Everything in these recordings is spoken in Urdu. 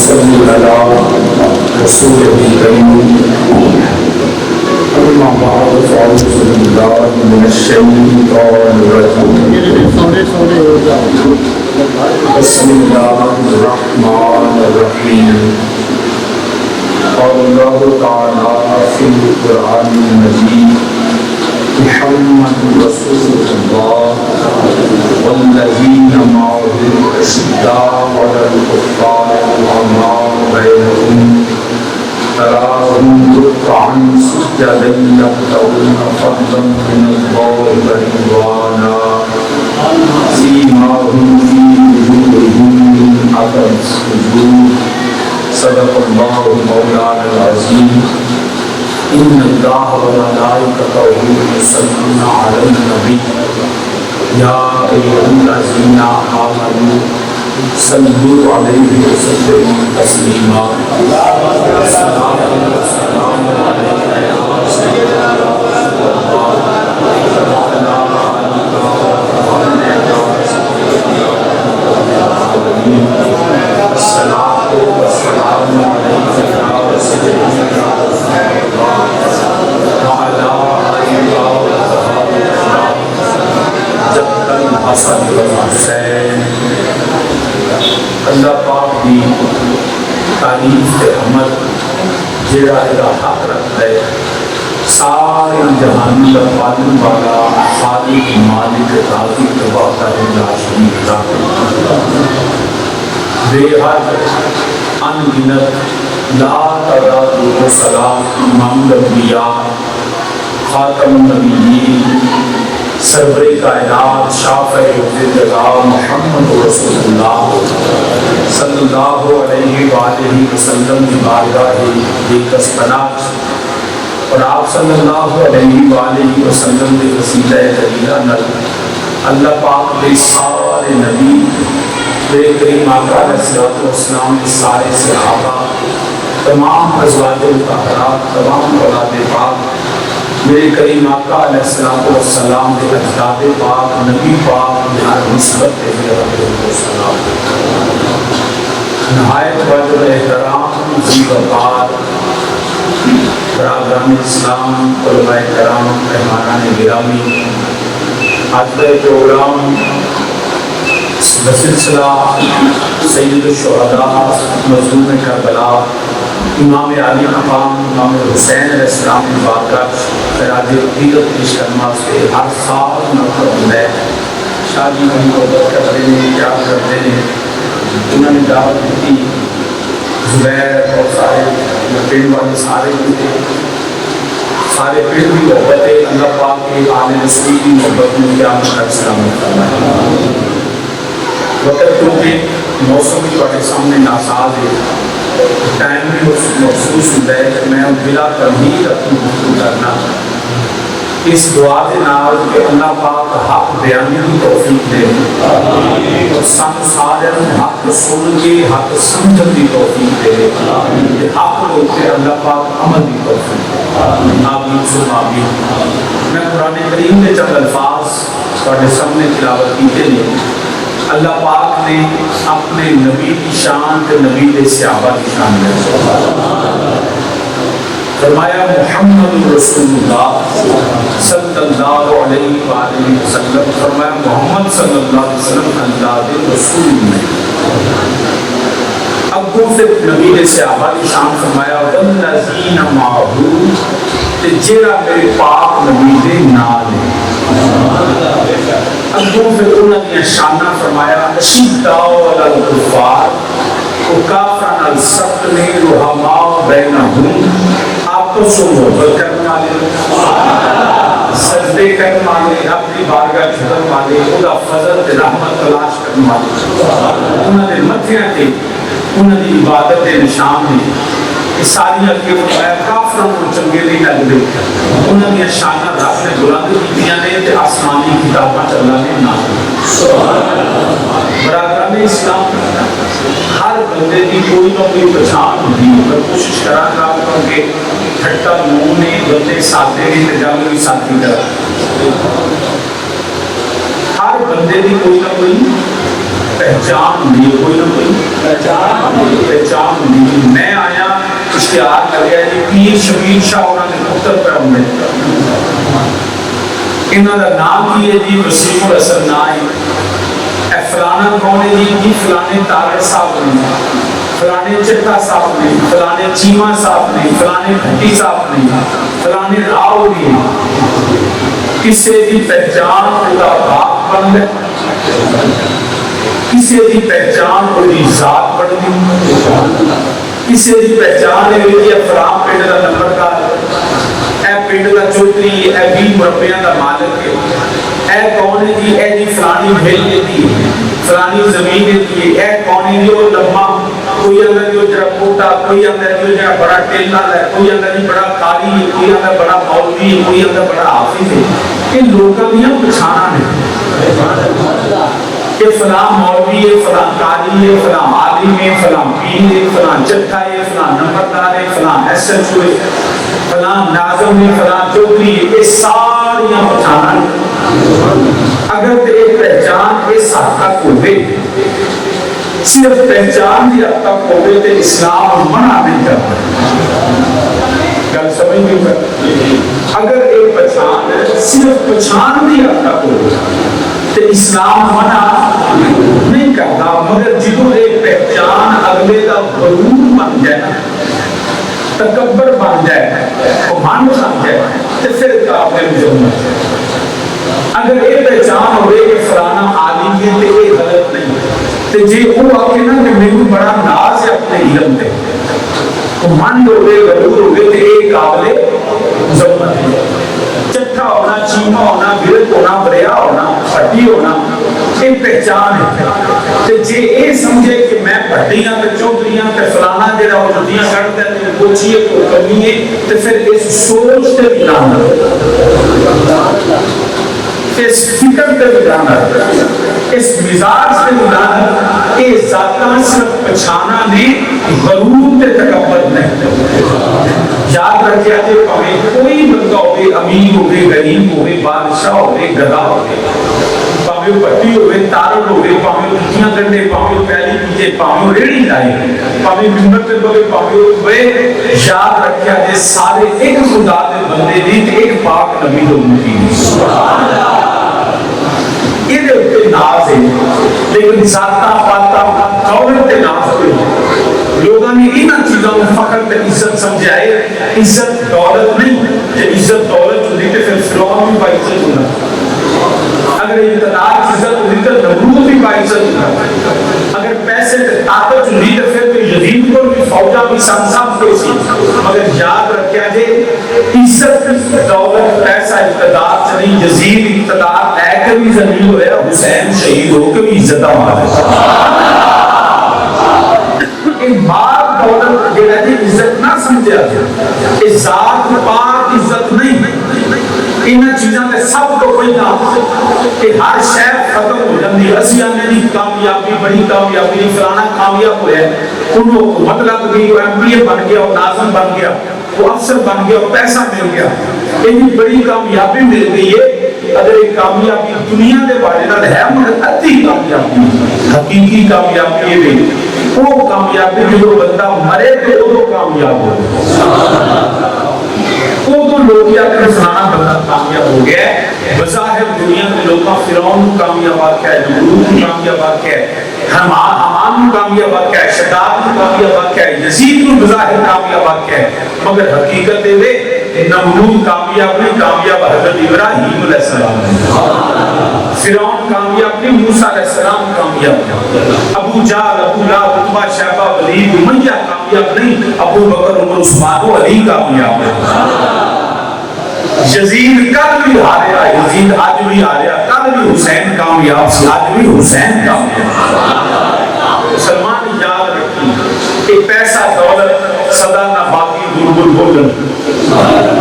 وصلی علی رسول کریم اما بعد فاعوذ باللہ من الشیطان الرجیم بسم اللہ الرحمن الرحیم قال اللہ تعالی فی القرآن المجید محمد رسول اللہ والذین معه اشداء علی الکفار رحماء بینہم تراهم رکعا سجدا یبتغون فضلا من اللہ ورضوانا سیماهم فی وجوہہم من اثر السجود صدق اللہ مولانا العظیم ان اللہ وملائکتہ یصلون علی النبی یا ایھا الذین آمنوا صلوا علیہ وسلموا تسلیما الصلاۃ والسلام علیک یا سیدنا رسول اللہ الصلاۃ والسلام علیک یا سیدنا حسن و حسین اللہ پاک کی تعریف کے حمد جڑا حق رکھتا ہے سارے جہان کا پالن والا خالق مالک رازق تبارک و تعالی بے حد ان گنت لا تعداد و سلام امام الانبیاء خاتم النبیین سرور کائنات شافع جگہ محمد رسول اللہ صلی اللہ علیہ وآلہ وسلم کی بارگاہ دستناک اور آپ صلی اللہ علیہ وآلہ وسلم کے وسیلہ جلیلہ نل اللہ پاک کے سارے نبی میرے کریم آقا علیہ السلام کے سارے صحابہ تمام ازواج مطہرات تمام اولاد پاک میرے کریم آقا علیہ السلام کے اجداد پاک نبی پاک ہر نسبت کے سلام نہایت واجب احترام زیبار برادران اسلام علماء کرام مہمانان گرامی آج کا پروگرام بسلسلہ سید الشہداء مظلوم کربلا امام علی مقام امام حسین علیہ السلام کی بارگاہ خراج عقیدت پیش کرنا سے ہر سال منعقد ہے شادی میں محبت کرتے ہیں کیا کرتے ہیں انہوں نے دعوت دی زبیر اور سارے پنڈ والے سارے تھے سارے پنڈ کی محبت ہے اللہ پاک کے آل رسول کی محبت میں کیا مقصد سلامت کرنا ہے وقت کیونکہ موسم کی بڑے سامنے ناساز ہے ٹائم بھی محسوس ہوتا ہے کہ میں بلا تمہید اپنی گفتگو کرنا اس دعا کے نال کہ اللہ پاک حق بیانی کی توفیق دے اور سن سارے حق سن کے حق سمجھن کی توفیق دے حق ہوتے اللہ پاک عمل کی توفیق دے آمین سب آمین میں قرآن کریم کے چند الفاظ تھوڑے سامنے تلاوت کیتے ہیں اللہ پاک نے اپنے نبی کی شان کے نبی کے صحابہ کی شان میں فرمایا محمد رسول اللہ صلی اللہ علیہ وآلہ وسلم فرمایا محمد صلی اللہ علیہ وسلم اللہ کے رسول میں اب کو پھر نبی کے صحابہ کی شان فرمایا والذین معه جڑا میرے پاک نبی دے نال اب کو پھر انہوں نے شانہ فرمایا اشداء علی الکفار وہ کافران السبت نے رحماء بینہم آپس و محبت کرنے والے سجدے کرنے والے اپنی بارگاہ چھڑن والے خدا فضل رحمت تلاش کرنے والے انہوں نے متھیاں تھے انہوں نے عبادت نشان دی یہ ساری اگے فرمایا کافروں کو چنگے نہیں لگتے انہوں نے شانہ رب نے بلند کیتیاں نے تے آسمانی کتاباں اللہ نے نازل برادران اسلام ہر بندے کی کوئی نہ کوئی پہچان ہوتی ہے پر کوشش کرا کہ ٹھٹا منہ نے بندے ساتھے نے جنگ بھی ساتھی کر ہر بندے کی کوئی نہ کوئی پہچان ہوتی ہے کوئی نہ کوئی پہچان ہوندی. میں آیا اشتہار لگیا جی پیر شبیر شاہ انہوں نے پتر پہ ہونے, انہوں کا نام کی ہے جی وسیم الحسن نام ہے. فلانا کون ہے جی فلانے طارق صاحب نے, فلانے چٹا صاحب نے, فلانے چیمہ صاحب نے, فلانے بھٹی صاحب نے, فلانے راؤ نے. کسی کی پہچان خدا باپ بن گئے, کسی کی پہچان کوئی ذات بن گئی, کسی کی پہچان ہے کہ فلاں پنڈ کا نمبردار, اے پنڈ کا چودھری, اے 20 مربیاں کا مالک ہے, اے کون ہے جی, اے جی فلانی بھیل دیتی ہے, فلانی زمین دیتی ہے, اے کون ہے جی وہ لمبا, کوئی اندر جو جڑا موٹا, کوئی اندر جو جڑا بڑا ٹیلا ہے, کوئی اندر جو بڑا قاری ہے, کوئی اندر بڑا مولوی ہے, کوئی اندر بڑا حافظ ہے. یہ لوگوں نے پچھانا نہیں کہ فلاں مولوی ہے, فلاں قاری ہے, فلاں عالم ہے, فلاں پیر ہے, فلاں چٹھا ہے, فلاں نمبردار ہے, فلاں ایس ایچ او ہے, فلاں ناظم ہے, فلاں چودھری ہے. یہ ساریاں پچھانا نہیں. اگر ایک پہچان اس حد تک ہوئے, صرف پہچان کی حد تک ہوئے تو اسلام منع نہیں کرتا. گل سمجھ نہیں کرتا. اگر ایک پہچان صرف پہچان کی حد تک ہوئے تو اسلام منع نہیں کرتا. مگر جدو ایک پہچان اگلے کا غرور بن جائے, تکبر بن جائے, گھمنڈ بن جائے, تو پھر کافر مذمت ہے. اگر یہ پہچان ہوئے کہ فلانا عالم ہے تو یہ غلط نہیں, تو جی وہ آکے نا کہ میرے بڑا ناز ہے اپنے علم پہ, گھمنڈ ہوئے, غرور ہوئے, تو یہ قابل مذمت ہے. چٹھا ہونا, چیمہ ہونا, گرد ہونا, بریا ہونا, پھٹی ہونا, یہ پہچان ہے. تو جی یہ سمجھے کہ میں پھٹیاں تے چودھریاں تے فلانا جڑا وہ جتیاں کھڑتا ہے وہ چیئے کو کرنی ہے, تو پھر اس سوچ تے بھی لانا, اس فکر تے بھی لانا, اس مزاج تے بھی لانا کہ ذاتاں صرف پچھانا نہیں, غرور تے تکبر نہیں. یاد رکھے آجے پاویں کوئی بندہ ہوئے, امیر ہوئے, غریب ہوئے, بادشاہ ہوئے, گدا ہوئے, پاویں پٹی ہوئے, تارڑ ہوئے, پاویں کٹیاں گنڈے, پاویں پہلی پیجے, پاویں ریڑی لائے, پاویں ممبر تے بگے, پاویں ہوئے, یاد رکھے آجے سارے ایک خدا دے بندے دی, ایک پاک نبی دے امتی. سبحان اللہ. یہ دے اتے ناز ہے, لیکن ذاتہ پاتا دولت تے ناز ہوئے. لوگوں نے انہاں چیزوں میں فخر تے عزت سمجھائے. عزت دولت نہیں, جب عزت دولت ہوتی تو پھر فرعون بھی باعزت ہونا, اگر اقتدار عزت ہوتی تو نمرود بھی باعزت ہونا, اگر پیسے تے طاقت ہوتی تو پھر یزید کو بھی فوجا بھی سنساب کوئی سی. مگر یاد رکھیا جے عزت دولت پیسہ اقتدار سے نہیں, یزید اقتدار لے کر بھی زمین ہویا, حسین شہید ہو کے بھی عزت ہمارے. مال دولت جڑا جی عزت نہ سمجھا جائے, ذات پاک عزت نہیں. انہاں چیزاں تے سب کو کوئی نہ کہ ہر شے ختم ہو جاندی. اسی آنے دی کامیابی بڑی کامیابی, فلانا کامیاب ہویا ہے, انہوں حکومت لگ گئی, وہ ایم پی اے بن گیا, وہ ناظم بن گیا, وہ افسر بن گیا, وہ پیسہ مل گیا, یہ بڑی کامیابی مل گئی ہے. اگر ایک کامیابی دنیا دے بارے نال ہے, مگر ادھی کامیابی, حقیقی کامیابی یہ بھی وہ کامیابی جو بندہ مرے تو وہ کامیاب ہو. وہ تو لوگ یا کہ فلانا بندہ کامیاب ہو گیا ہے. بظاہر دنیا کے لوگوں فرعون کامیاب آکھا ہے, نمرود کامیاب آکھا ہے, حمان کامیاب آکھا ہے, شداد کامیاب آکھا ہے, یزید کو بظاہر کامیاب آکھا ہے, مگر حقیقت دے نمرود کامیاب نہیں, کامیاب حضرت ابراہیم علیہ السلام ہے. فرعون کامیاب نہیں, موسیٰ علیہ السلام کامیاب. ابو جہل, ابو لہب, عتبہ, شیبہ, ولید, امیہ کامیاب نہیں, ابو بکر, عمر, عثمان و علی کامیاب ہے. یزید کل بھی ہاریا, یزید آج بھی ہاریا, کل بھی حسین کامیاب سی, آج بھی حسین کامیاب. سلمان یاد رکھی کہ پیسہ دولت صدا نہ باقی بلبل بولن,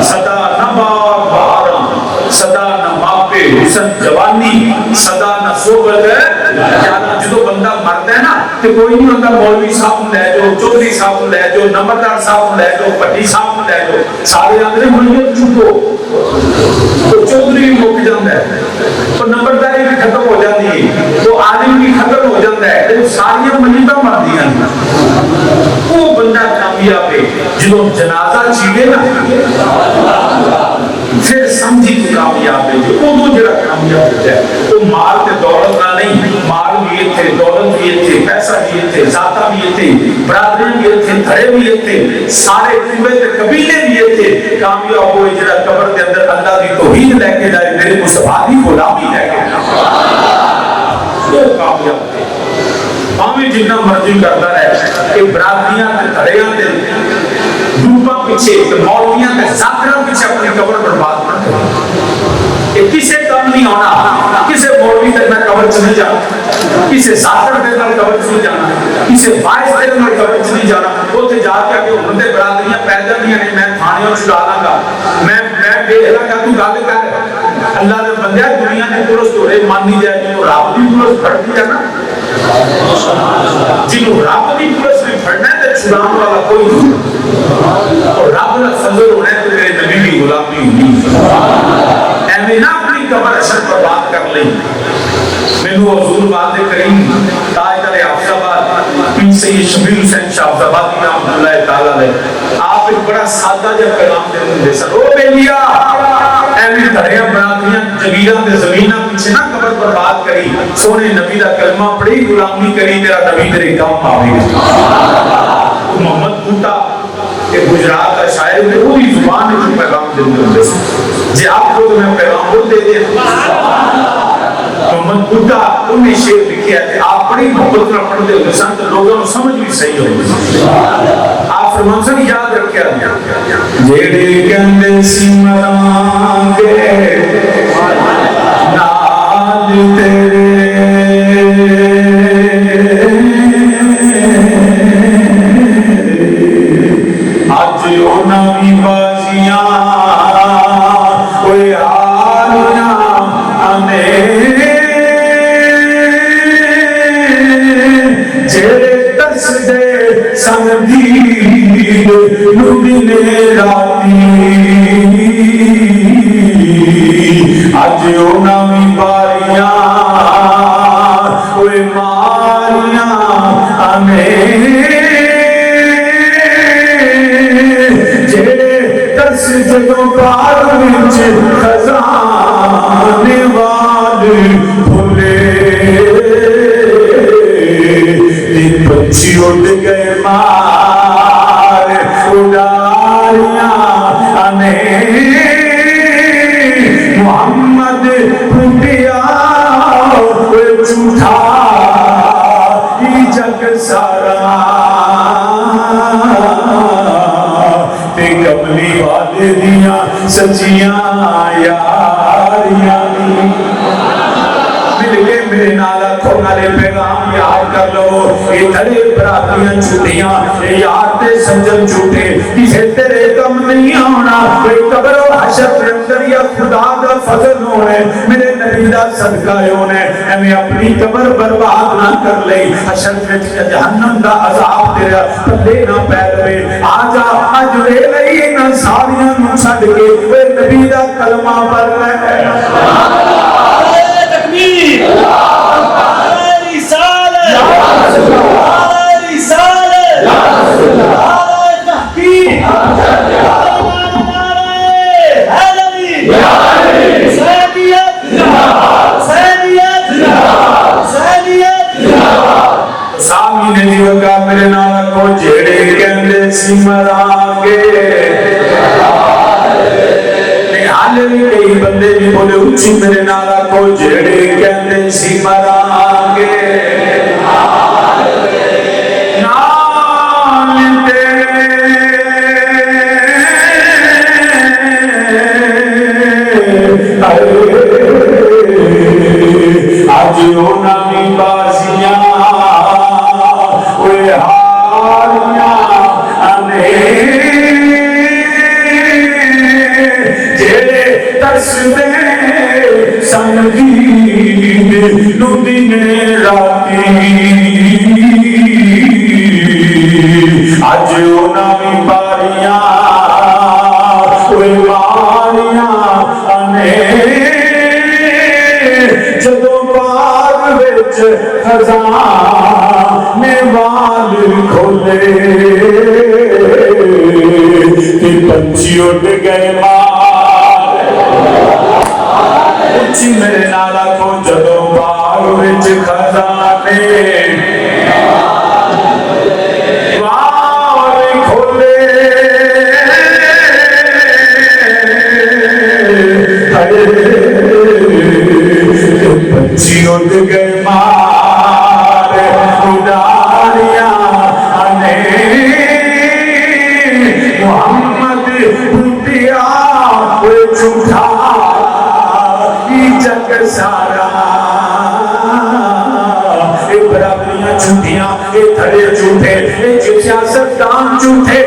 صدا نہ باغ بہاراں, صدا نہ ماپے حسن جوانی, صدا نہ صحبت جانا. جدو بندہ مرتا ہے نا تو کوئی نہیں ہوتا, مولوی صاحب لے جاؤ, چودھری صاحب لے جاؤ, نمبردار صاحب لے جاؤ, پٹی صاحب لے جاؤ, سارے آدھے ملیت چکو. تو چودھری بھی مک جاتا ہے, تو نمبرداری بھی ختم ہو جاتی ہے, تو عالم بھی ختم ہو جاتا ہے, تو ساری ملیتاں مردیاں. جدو جنازہ چیلے نا پھر سمجھی تو کامیاب ہے جو ادو جڑا کامیاب ہوتا ہے وہ مال تے دولت نہ نہیں مال بھی تھے دولت بھی تھے پیسہ بھی تھے ذاتہ بھی تھے برادری بھی تھے دھڑے بھی تھے سارے قوے تے قبیلے بھی تھے کامیاب ہوئے جڑا قبر کے اندر اللہ دی توحید لے کے جائے میرے مصطفیٰ دی غلامی لے کے جائے وہ کامیاب تھے ہمیں جتنا مرضی کرتا ہے کہ برادریاں تے دھڑیاں تے گروپاں پیچھے مولویاں تے ذاکراں پیچھے اپنی قبر برباد نہ کریں کسے کم نہیں ہونا کسے مولوی تک میں قبر چ نہیں جانا کسے ذاکر دے نال قبر چ نہیں جانا کسے باعث دے نال قبر چ نہیں جانا اوتھے جا کے کہ ہن تے برادریاں پی جاندیاں نے میں تھانیاں چھڑا لاں گا میں دیکھ لاں گا تو گل کر اللہ دے بندے دنیا دی پولیس تو مان نہیں جائے جو رب دی پولیس پھڑتی ہے نا جنہوں رب دی پولیس بھی پھڑنا ہے تے چھڑان والا کوئی نہیں اور رب دا فضل ہونا ہے تو میرے نبی کی غلامی ہونی ایویں نہ اپنی قبر اشر برباد کر لیں مینوں حضور بات کریم تاجدار حافظ آباد پیر سید شبیر حسین شاہ حافظ آبادی رحمۃ اللہ تعالی علیہ آپ ایک بڑا سادہ جہا پیغام دے سن او بیلیا ایویں دھڑیاں برادریاں جگیراں تے زمیناں پیچھے نہ قبر برباد کری سونے نبی دا کلمہ پڑھی غلامی کری تیرا نبی تیرے کام آوے محمد بوٹا کہ گجرات کا شاعر نے پوری زبان میں جو پیغام دے جی آپ کو تو میں پیغام بول دے دیا محمد بوٹا انہیں شعر لکھیا کہ آپ بڑی محبت نہ پڑھ دے ہوئے سن تو لوگوں کو سمجھ بھی صحیح ہوگی آپ فرمان سے یاد رکھیا دیا جیڑے گندے سمران گے نال تیرے نوی بازیاں کوئی آلیاں آنے جیڑے ترس دے سندید نبینے راتی آج او نوی باریاں کوئی ماریاں آنے جدوں پار وچ خزانے والے بھولے تے پنچھی اڑ گئے مار اڑاریاں آنے محمد پھٹیا جھوٹا ہی جگ سارا کملی والے دیاں سچیاں یاریاں مل کے میرے نالا کھونالے پیغام یاد کر لو یہ تھڑے برادریاں چھوٹیاں یہ یاد تے سنجن چھوٹے کسے تیرے کم نہیں آنا کوئی قبر و حشر اندر یا خدا دا فضل ہونے میرے نبی دا صدقہ ہونے ہمیں اپنی قبر برباد نہ کر لئی حشر وچ جہنم دا عذاب تیرا پلے نہ پیر پہ آجا اج لے لئی نہ ساریاں نو چھڈ کے اے نبی دا کلمہ پڑھ لے تکبیر رسالت رسالت تحقیق میرے نالا کو جیڑے کہندے سی مرانگے حال بھی کئی بندے بھی بولے اچھی میرے نالا کو جیڑے کہندے سی مرانگے نال تیرے آج ہونا بھی بازیاں سنگید نبینے راتی آج نامی باریاں کوئی ماریاں آنے جدوں باغ وچ خزانے وال کھولے کہ پنچھی اٹھ گئے مار اچھی میرے نالا کو جدو باغ وچ خزانے وار کھولے پنچھی اٹھ گئے مار اڈاریاں آنے محمد بھٹیا جھوٹا جگ سارا برابریاں جھوٹیاں تھڑے جھوٹے سیاستدان جھوٹے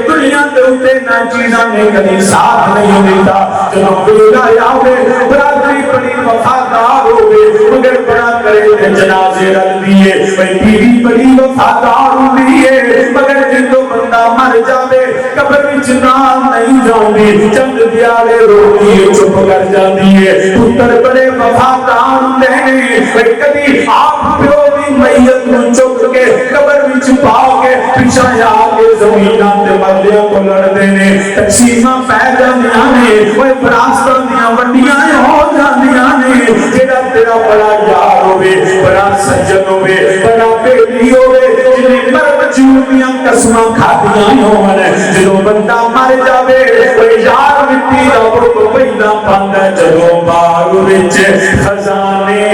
دنیا دے نہ چیزاں نے کبھی ساتھ نہیں دیتا چلو ویلا آوے برادری بڑی وفادار ہوے مگر بڑا کرے جنازے رل دیے بیوی بڑی وفادار ہوئی ہے مگر جدو بندہ مر جاوے قبر وچ نام نہیں جاندی چند دیالے روٹی چپ کر جاندی ہے پتر بڑے وفادار ہوندے ہیں کبھی آپ پیو دی میت نو چک کے قبر وچ پا کے پیچھے آ کے زمیناں تے مردیاں کو لڑدے نے تقسیماں پے جاندیاں نے اوے فراستاں دیاں وڈیاں ہو جاندیاں نے جڑا تیرا بڑا یار ہوے بڑا سجن ہوے بڑا بیلی ہوے جنے مرد جھوٹیاں قسماں کھادیاں ہون جدوں بندہ مر جاوے اوے یار مٹی دا بت پیندا پاندا جدوں باغ وچ خزانے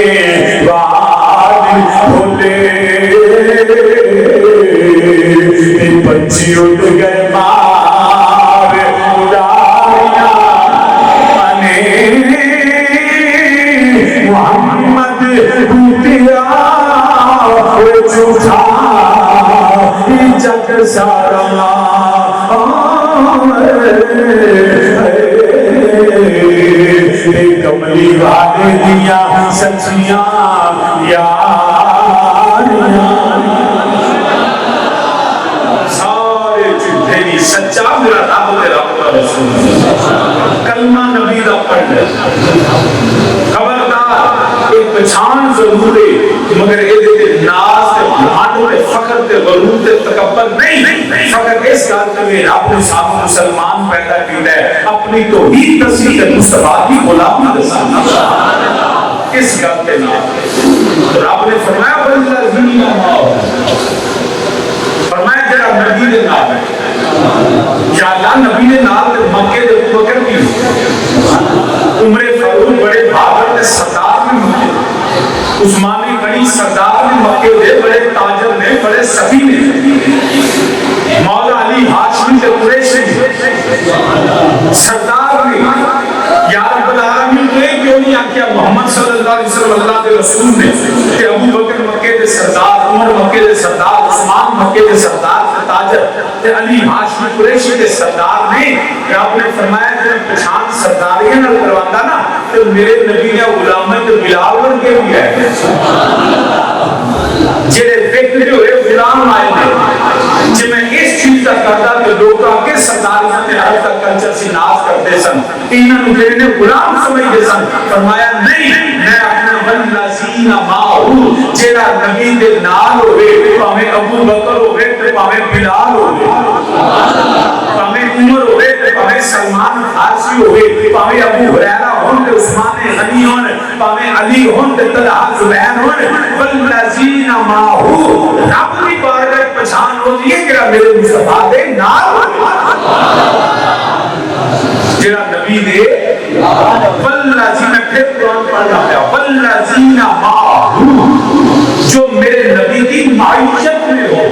کھولے پنچھی اٹھ گئے مار اڈاریاں آنے محمد بھٹیا جھوٹا جگ سارا کملی والے دیا سچیاں یاریاں سارے جھوٹے نہیں سچا میرا رب تے رب کا رسول کلمہ نبی دا پڑھ لے خبردار ایک پہچان ضرور ہے مگر اے دے ناز تے بھانڈ تے فخر تے غرور تے تکبر نہیں فخر اس گل تے رب نے سب مسلمان پیدا کیتا ہے اپنی توحید دسی تے مصطفی دی غلامی دسا اس گل تے نال رب نے فرمایا والذین آمنوا فرمایا جڑا نبی دے نال ہے یا اللہ نبی دے نال تے مکے دے ابو بکر کی عمر فاروق بڑے بہادر تے سردار نے مکے عثمانی بڑی سردار نے مکے دے بڑے تاجر نے بڑے سخی نے مولا علی ہاشمی تے قریشی سردار نے یا رب العالمین نے کیوں نہیں آکھیا محمد صلی اللہ علیہ وسلم اللہ کے رسول نے کہ ابو بکر مکے دے سردار عمر مکے دے سردار عثمان مکے دے سردار تاجر تے علی ہاشمی قریشی دے سردار نے رب نے فرمایا کہ پہچان سرداریاں نال کرواندا نا تو میرے نبی نے غلامت بلال ورگے بھی ہے جڑے فکر جو ہے غلام آئے نے جے میں اس چیز کا کرتا کہ لوگ آگے سرداریاں تے ہر تک کلچر سے ناز کرتے سن انہاں نوں جڑے نے غلام سمجھدے سن فرمایا نہیں میں اپنا والذین معه جڑا نبی دے نال ہوے بھاویں ابو بکر ہوے تے بھاویں بلال ہوے بھاویں عمر ہوے تے بھاویں سلمان فارسی ہوے بھاویں ابو ہریرہ ہون تے عثمان غنی ہون بھاویں علی ہون تے طلحہ زبیر ہون والذین معه رب دی بارگاہ پہچان ہوندی ہے کہ میرے مصطفی دے نال جڑا نبی دے والذین پھر قرآن پڑھنا پیا والذین معه جو میرے نبی کی معیشت میں ہو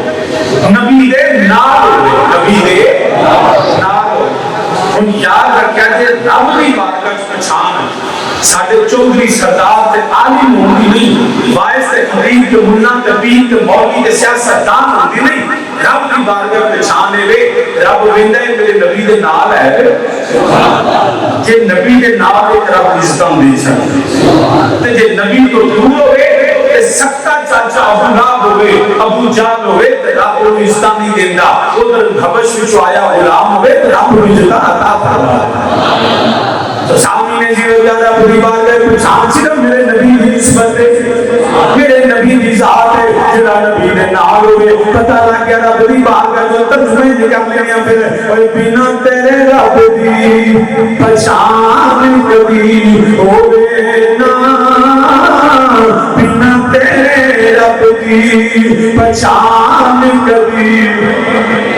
نبی دے نال ہو نبی دے نال ہو ہن یاد رکھیا کہ رب دی بارگاہ پہچان ساڈے چودھری سردار تے عالم ہوندی نہیں وائس تے خطیب تے ملا تے پیر تے مولوی تے سیاستدان ہوندی نہیں رب دی بارگاہ پہچان ہے رب ویندا ہے میرے نبی دے نال ہے جے نبی دے نال ہے رب عزتاں دے سکدا تے جے نبی تو دور ہوے تے سکتا چاچا ابو لہب ہوے ابو جہل ہوے تے رب نوں عزتاں نہیں دیندا ادھر حبش وچ آیا غلام ہوے تے رب نوں عزتاں عطا فرماتا تو سامنے جی وجہ پوری بات ہے پہچان سی میرے نبی دی نسبت ہے میرے نبی دی ذات ہے جڑا نبی دے نال ہوئے پتہ لگ گیا رب دی بارگاہ جو ترجمے نکل لیاں پھر اوے بنا تیرے رب دی پہچان کبھی ہوے نا بنا تیرے رب دی پہچان کبھی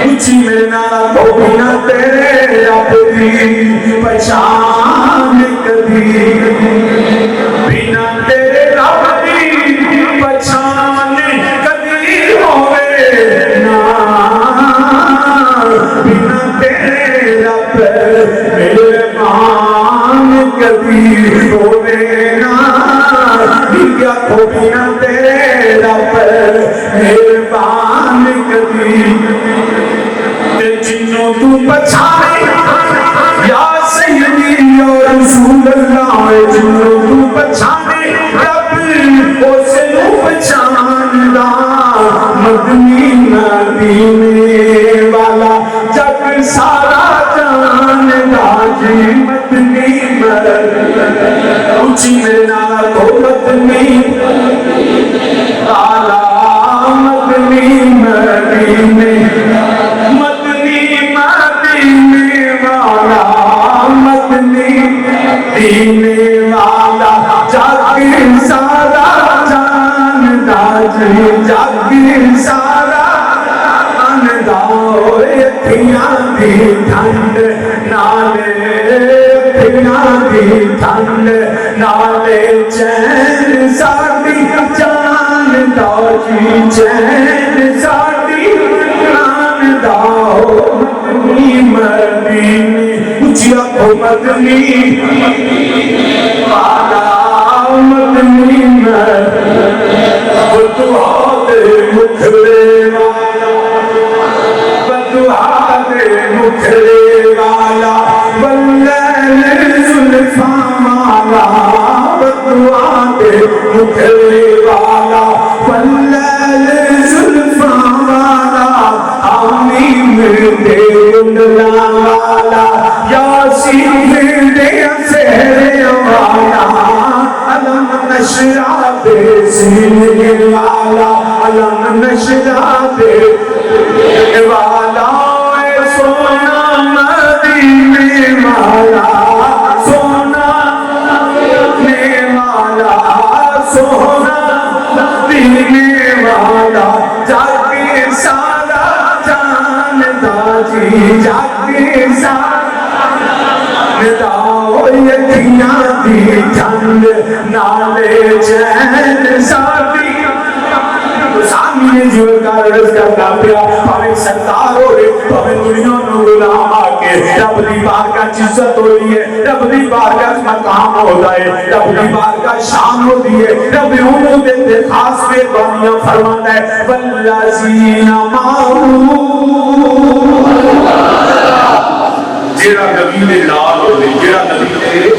اچھی میرے نال تو بنا تیرے رب دی پہچان کبھی بنا تیرے رب دی پہچان کبھی ہوے نا بنا تیرے رب مہربان کبھی ہوے نا بنا تیرے رب مہربان کبھی جنوں تو پہچانے یا سیدی اور رسول اللہ جنوں تو پہچانے رب اس نو پہچاندا مدنی مدینے والا جگ سارا جاندا جی مدنی اونچی میرے نال تو مدنی والا مدنی مدینے دینے والا جگ سارا جاندا جی جگ سارا جاندا اکھیاں دی ٹھنڈ نالے اکھیاں دی ٹھنڈ نالے چین ساڈی جاندا جی چین ساڈی جاندا مدنی مدینے اچھیا کو مدنی والا مدنی بدعات مکھڑے والا بدعات مکھڑے والا واللیل زلفاں والا بدعات مکھڑے والا واللیل زلفاں والا آمین دے گنڈلا والا یاسین دے سہرے والا علم نشرا دے سینے والا علم نشرا دے والا سونا مدینے والا سونا مدینے والا سونا مدینے والا جگ سارا جاندا جی جگ سارا یکیاں دی ٹھنڈ نالے چین ساڈی سامنے جیو کا رز کرنا پیا پاویں سرکار ہوئے پاویں دنیا نو غلام آ کے رب دی بارگاہ عزت ہوئی ہے رب دی بارگاہ مقام ہوتا ہے رب دی بارگاہ شان ہوتی ہے رب انہوں دے خاص مہربانیاں فرماتا ہے والذین معه جیڑا نبی دے نال ہوے جیڑا نبی دے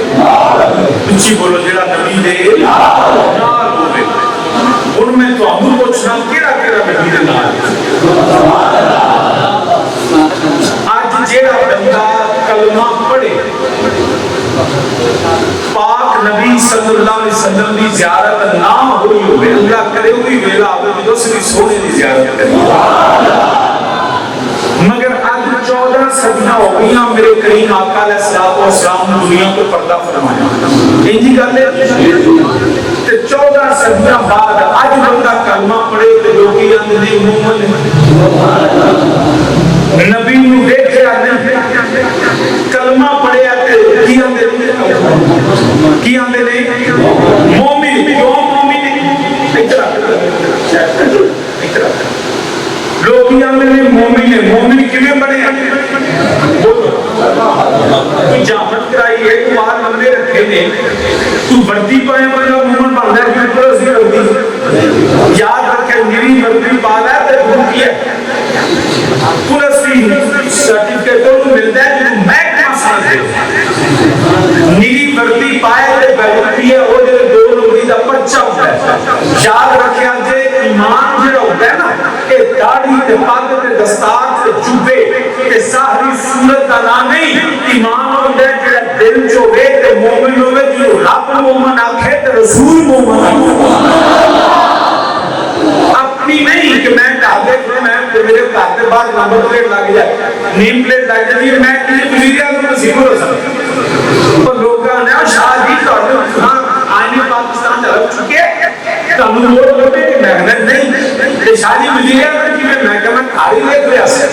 اچھی بولو جیڑا نبی دے نال ہوے ہن میں تانوں پوچھنا کیڑا کیڑا نبی دے نال اج جیڑا بندہ کلمہ پڑھے پاک نبی صلی اللہ علیہ وسلم دی زیارت نہ ہوئی ہوے اللہ کرے ہوئی ویلا ہوے جو سری سونے دی زیارت کرے مگر آج 14 صدیاں ہو گئیاں میرے کریم آقا علیہ السلام دنیا کو پردہ فرمایا انجی گل ہے 14 صدیاں بعد آج بندہ کلمہ پڑھے تو لوگی اندھی مومن نبی نو دیکھیا کلمہ پڑھے آتے کی آندے نہیں مومن کیوں مومن لوگ آندے مومن ہے مومن کیویں بنے کوئی جامت کرائی ہے تو باہر لمبے رکھے نے تو وردی پائے والا مومن بنتا ہے کیوں پر اسی وردی یاد رکھے میری وردی پالا ہے تو بھوکی ہے پورسی سرٹیفکیٹ تو ملتا ہے جو محکمہ ساز ہے نیلی وردی پائے تو بیٹھتی ہے وہ جو دو لوگی دا پرچہ ہوتا ہے یاد رکھے آجے ایمان جو ہوتا ہے نا کہ داڑھی تے پاگ تے دستار تے جوبے تے ظاہری صورت کا نام نہیں ایمان ہوتا ہے کہ دل جو وے تے مومن ہوئے جو رب مومن آکھے تے رسول مومن آکھے پابندی نہیں کہ میں میرے گھر کے بعد نمبر پلیٹ لگ جائے، نیم پلیٹ لگ جائے، میں کسی وزیر اعظم کو ذکر ہو سکتا اور لوگ نے شاہ جی آئین پاکستان چل چکے تمہیں ووٹ ہوتے کہ محنت نہیں شاہ جی وزیر اعظم کی میں محکمہ کھاری لے کوئی ایسے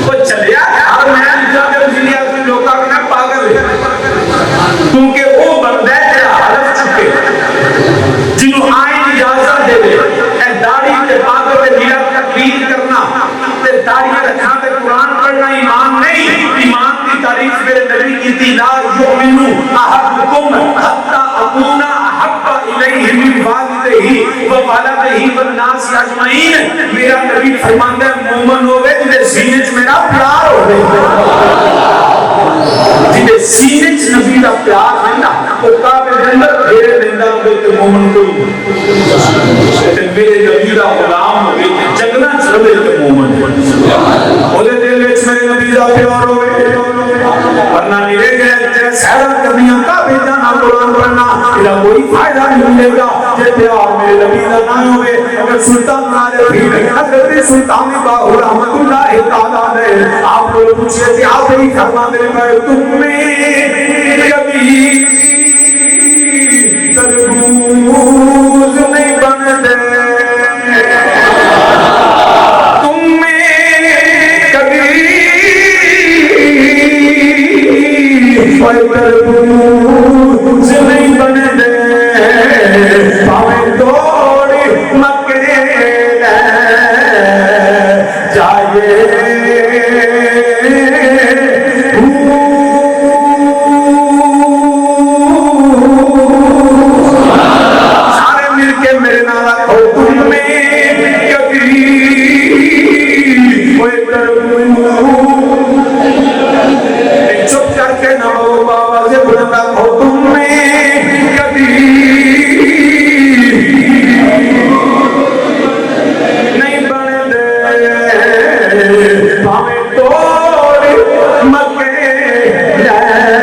وہ چلیا اور میں وزیر اعظم لوگ کا پاگل ہے کیونکہ وہ بندہ ہے حلف چکے جنہوں آئین اجازت دے دے داڑھی تے پاگل تے میرا تقریر کرنا تے داڑھی رکھنا تے قرآن پڑھنا ایمان نہیں ایمان کی تعریف میرے نبی کی تھی لا یؤمنو احدکم حتی اکونا احب الیہ من والدہ وولدہ والناس اجمعین میرا نبی فرماندا ہے مومن ہوے جے سینے وچ میرا پیار ہوے جے سینے وچ نبی دا پیار ہے نا او کعبے دے اندر پھیر دیندا ہوے تے مومن کوئی تے میرے نبی دا غلام ہوے جنگلاں چ رہے تے مومن اودے دل وچ میرے نبی دا پیار ہوے ورنہ میرے گئے سیرا کرنی کعبے جانا قرآن پڑھنا میرا کوئی فائدہ نہیں ملے گا جے پیار میرے نبی دا نہ ہوے اگر سلطان نالے بھی حضرت سلطان باہو رحمت اللہ تعالی نے آپ کو پوچھے کہ آپ ہی فرما دے میں تمہیں کبھی تربوز نہیں بن دے تربوز نہیں بن دے پاویں توڑی مکے جائے سارے مل کے میرے نال رکھو تم میں کبھی کوئی تربوز چپ کر کے نہ ہو بابا سے بلندا ہو تم میں کبھی نہیں بن دے پاویں توڑ مکے جائے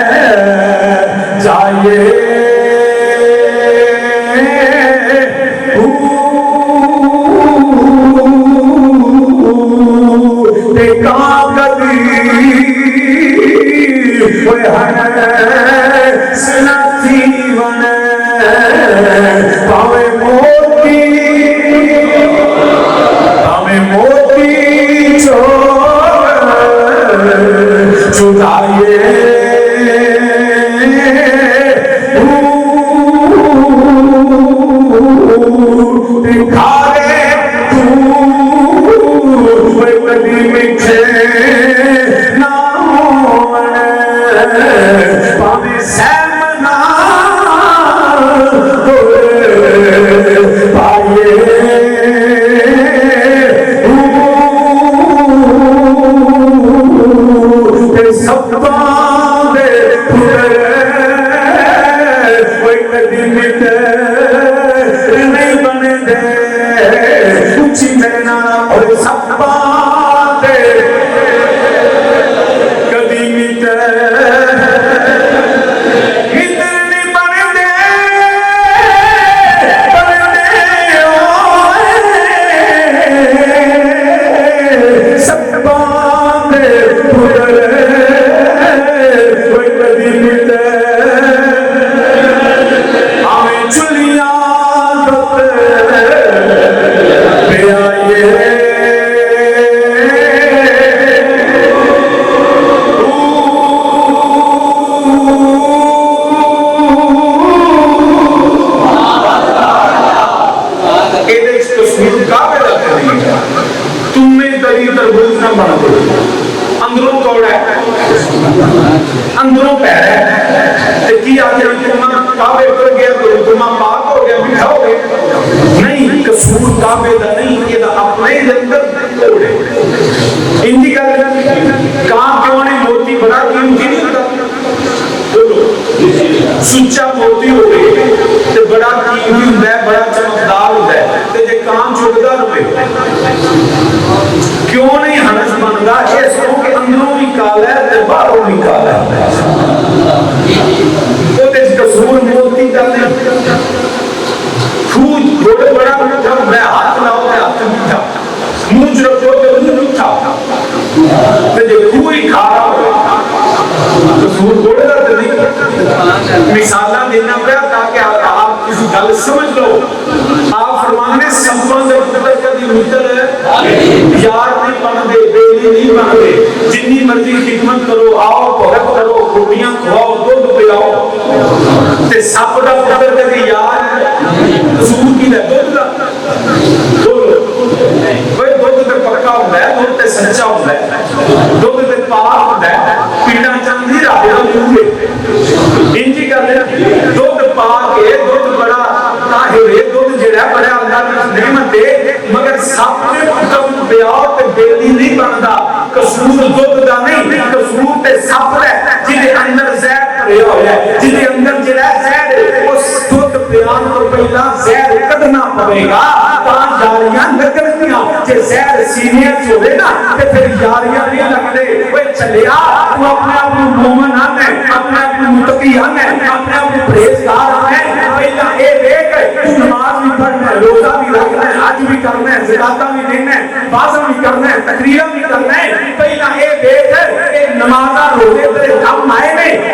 اندروں پہ ہے کہ آخر کعبے پر گیا تو تمہاں پاک ہو گیا بٹھا ہو گیا نہیں قصور کعبے دا نہیں یہ دا اپنے اندر توڑے ان کی کہاں کیوں نہیں موتی بڑا قیمتی نہیں ہوتا سچا موتی ہو گئے تو بڑا قیمتی ہوتا ہے بڑا چمکدار ہوتا ہے تو یہ کام چھوڑتا ہوئے کیوں نہیں ہنس بنتا اس کو کہ اندروں بھی کالا ہے تو باہروں بھی کالا ہے تو اس قصور موتی کا نہیں خود بڑا جب میں ہاتھ نے سبوں دے پتر کدی متر یار نہیں بنتے، بیلی نہیں بنتے، جنی مرضی خدمت کرو، آؤ بھگت کرو، روٹیاں کھواؤ، دودھ پلاؤ، تے سب دا پتر کدی یار قصور کی ہے دودھ دا دودھ تے پکا ہوتا ہے، دودھ تے سچا ہوتا ہے، دودھ تے پاک ہوتا ہے، پیڑا چاندی رابطہ پورے انجی کر دیں دودھ پاک ہے، دودھ بڑا طاہر ہے، دودھ جڑا بڑا اللہ کی نعمت ہے، مگر سب نے پتر بیاؤ تے بیلی نہیں بنتا، قصور دودھ دا نہیں، قصور تے سب ہے جنہیں اندر زہر پڑیا ہوا ہے، جنہیں اندر جڑا زہر ہے اس دودھ بیان تو پہلا زہر کڈنا پڑے گا تا یاریاں لگنیاں، جے زہر سینے چھوڑے نا تے پھر یاریاں نہیں لگتے۔ وہ چلیا تو اپنے آپ کو مومن آنے، اپنے آپ کو متقی آنے، اپنے آپ کو پرہیزگار آنے، پہلا اے دیکھ تو نماز بھی پڑھنا ہے، روزہ بھی رکھنا ہے، حج بھی کرنا ہے، زکاتہ بھی دینا ہے، بازم بھی کرنا ہے، تقریرہ بھی کرنا ہے، پہلا اے دیکھ کہ نمازہ روزے تیرے کم آئے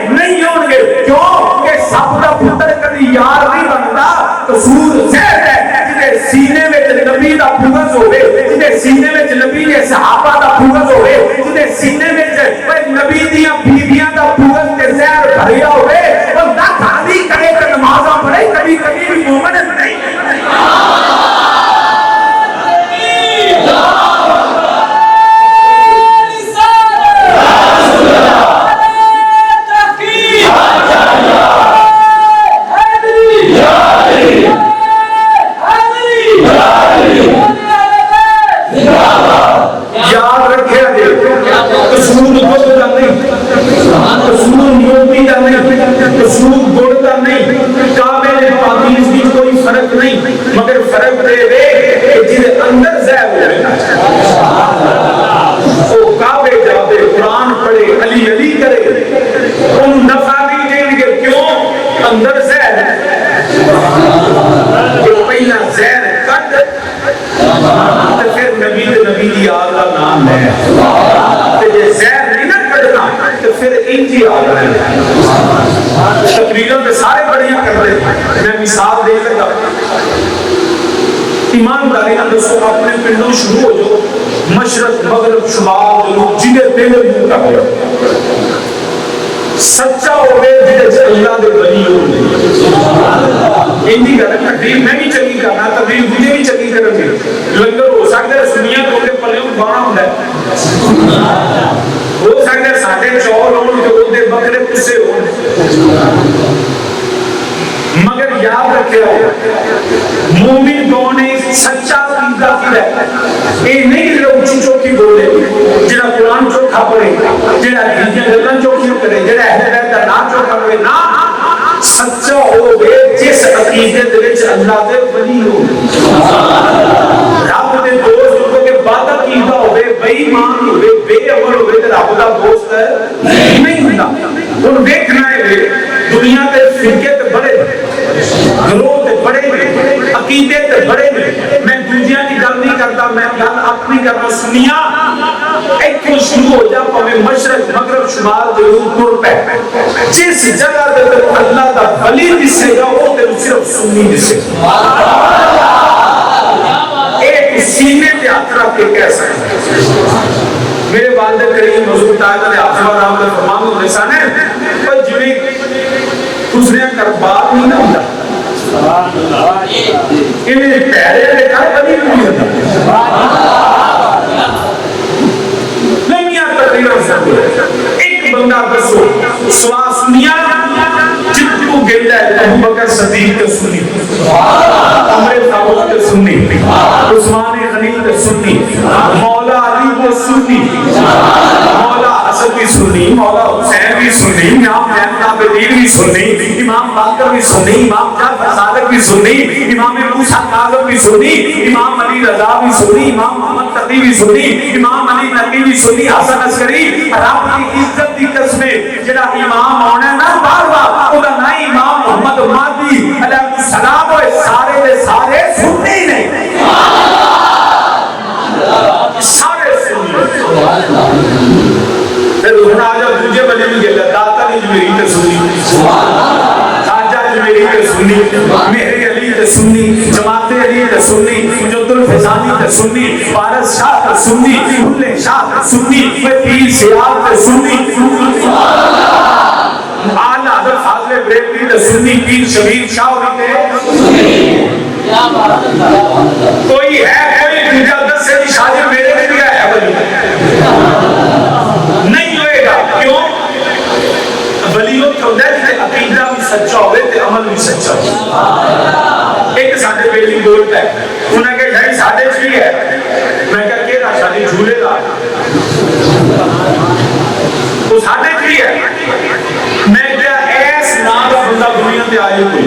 نہیں ہوں گے، کیوں کہ سب کا پتر کبھی یار نہیں بنتا، قصور زہر ہے جنہیں سینے میں نبی دا بغض ہوئے، جنہیں سینے میں نبی کے صحابہ دا بغض ہوئے، جنہیں سینے میں نبی دیاں بیویاں دا بغض کے زہر بھریا ہوئے، بندہ خالی کرے کہ نمازاں پڑھے کبھی کبھی بھی مومن نہیں۔ مگر فرق دے دے کہ جنہیں اندر زہر ہوئے وہ کعبے جاتے قرآن پڑھے علی علی کرے ان نفع بھی دیں گے، کیوں اندر زہر ہے کہ پہلا زہر کٹ تو پھر نبی دی آگ کا نام ہے، تو یہ زہر نہیں نہ کٹنا تو پھر انجی آگ ہے۔ تقریروں میں سارے بڑیاں کر رہے ہیں، میں مثال دے لگا ایمانداری نہ دسو اپنے پنڈوں شروع ہو جو مشرق مغرب شمال جنوب جنہیں دل منہ کر رہے سچا ہوئے جنہیں اللہ دے ولی ہوئے انہی کرنا تقریب میں بھی چنگی کرنا تقریب مجھے بھی چنگی کرنا لنگر ہو سکتا ہے سنیا تو کے پلے میں بانا ہوتا ہے، ہو سکتا ہے ساڑھے چور ہوں جو دے بکرے کسے ہوں، مگر یاد رکھے ہو مومن کون ہے سچا عقیدہ کی ہے، اے نہیں کہ اونچی چوکی بولے جڑا قرآن چوکھا پڑھے، جڑا گھنٹے گلاں چوکھیوں کرے، جڑا اہل بیت دا نام چوکھا پڑھے، نہ سچا ہوگے جس عقیدے دے وچ اللہ دے ولی ہو، رب دے دوست ہو کے بات عقیدہ ہوئے، بے ایمان ہوئے، بے عمل ہوئے تے رب دا دوست نہیں ہوندا۔ ہن دیکھنا ہے دنیا دے فرقے تے بڑے گروہ تے بڑے عقیدے تے بڑے میں دوسریاں کی گل نہیں کرتا، میں گل اپنی کرنا سنیا ایتھوں شروع ہو جا پویں مشرق مغرب شمال جنوب تر پہ جس جگہ تے اللہ دا ولی دسے گا وہ تے صرف سنی دسے گا، ایک سینے تے ہاتھ رکھ کے کہہ سکتا میرے والد کریم حضور تعالیٰ نے آخر رام کا فرمان ہونے سانے پر جویں دوسریاں کر بات نہیں نہ ہوتا انہیں پہرے لے کر بنی نہیں ہوتا نہیں آتا تقریر ایک بندہ بسو سواسنیا جتنو گلہ ہے ابو بکر صدیق کے سنی، عمر فاروق کے سنی، عثمان غنی کے سنی، مولا علی کو سنی، مولا حسن بھی سنی، مولا حسین بھی سنی، امام زین العابدین بھی سنی، امام باقر بھی سنی، امام جعفر صادق بھی سنی، امام موسیٰ کاظم بھی سنی، امام علی رضا بھی سنی، امام محمد تقی بھی سنی، امام علی نقی بھی سنی، حسن عسکری رب کی عزت دی قسمیں جڑا امام ہونا نا بار بار اودا نا امام محمد مہدی علیہ السلام ہوئے سارے دے سارے سنی ہی نہیں، سارے سنی پھر ہونا آجا دوجہ بلے بھی گئے داتا بھی جمیری تے سنی، خاجہ جمیری تے سنی، مہر علی تے سنی، جماعت علی تے سنی، مجد الفضانی تے سنی، پارس شاہ تے سنی، بھلے شاہ تے سنی، پیر سیاب تے سنی، آل حضرت فاضل بریلوی تے سنی، پیر شبیر شاہ ہوئی تے کوئی ہے کوئی دوجہ 10 سے شاجر میرے بھی دیا ہے ولی نہیں ہوئے گا. کیوں؟ ولیوں کی ہوتا ہے کہ عقیدہ بھی سچا ہوئے تے عمل بھی سچا ہوئے. ایک ساڑھے بیلی بولتا ہے انہوں نے کہا جائے ساڑھے چلی ہے. میں کہا کہ رہا شادی جھولے گا وہ ساڑھے چلی ہے. میں کہا ایس نام کا بندہ دنیا میں آئے کوئی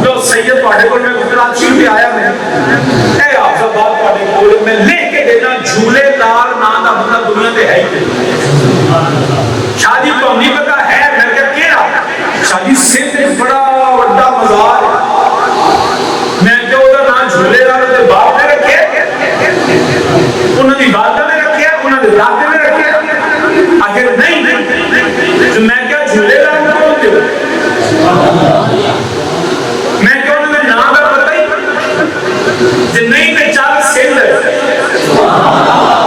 جو سید پاڑے کو میں کراچی میں آیا میں اے آفزہ بات پاڑے کو میں لے کے دینا جھولے لال نام کا بندہ دنیا میں ہے ہی شادی تو نہیں پتا ہے. میں کہا کہ رہا شادی سندھ بڑا وڈا مزار میں جو ادھر نام جھولے لال ادھر باپ نے رکھے انہوں نے والدہ نے رکھے انہوں نے دادے نے رکھے آخر نہیں تو میں کیا جھولے لال کو ہوتے ہو میں کیا انہوں نے نام کا پتہ ہی نہیں میں چال سندھ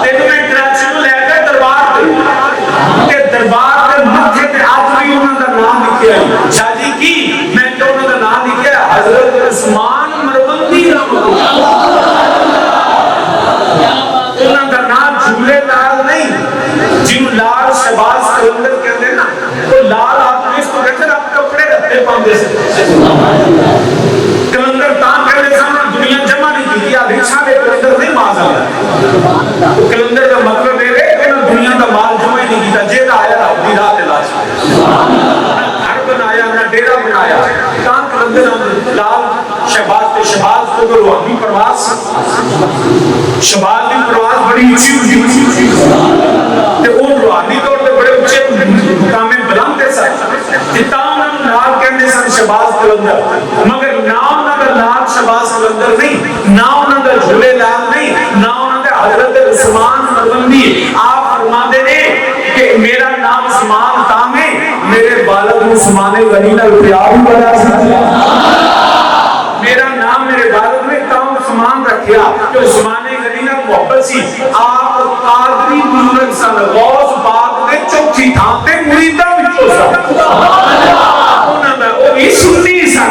تینوں میں کراچی میں لے گئے دربار پہ کہ دربار پہ مکھے پہ آدمی انہوں کا نام لکھیا ہے شادی کی میں کیا انہوں کا نام لکھیا ہے حضرت عثمان مربندی انہوں کا نام جھولے لال نہیں جنہوں لال شہباز کلندر کہتے ہیں نا تو لال آدمی اس کو کہتے ہیں آپ کپڑے رکھتے پاندے سے کلندر تاں کہتے ہیں دنیا جمع نہیں کی دیا رکشا میں کلندر نہیں ماز آیا کلندر کا مطلب ہے کہ دنیا کا مال جمع نہیں کیتا جیدہ آیا رہا دی رات علاج گھر بنایا نہ ڈیرہ بنایا تاں کلندر لال شہباز کو روحانی پرواز شہباز کی پرواز بڑی اچھی ہوئی تے وہ روحانی طور پہ بڑے اچھے مقام بلند ہے سر تاں نام کہنے سن شہباز کلندر مگر نام نہ لال شہباز کلندر نہیں نام نہ جھولے لال نہیں نام نہ حضرت عثمان مربندی. آپ فرماتے ہیں کہ میرا نام عثمان تام ہے میرے والد عثمان غنی نہ پیار بھی بنا سکتا میرا نام میرے والد نے تام عثمان رکھیا کہ عثمان غنی نہ محبت سی. آپ قادری بزرگ سن غوث پاک نے چوتھی تھاں تے مریدہ وچوں سن انہاں دا او بھی سنی سن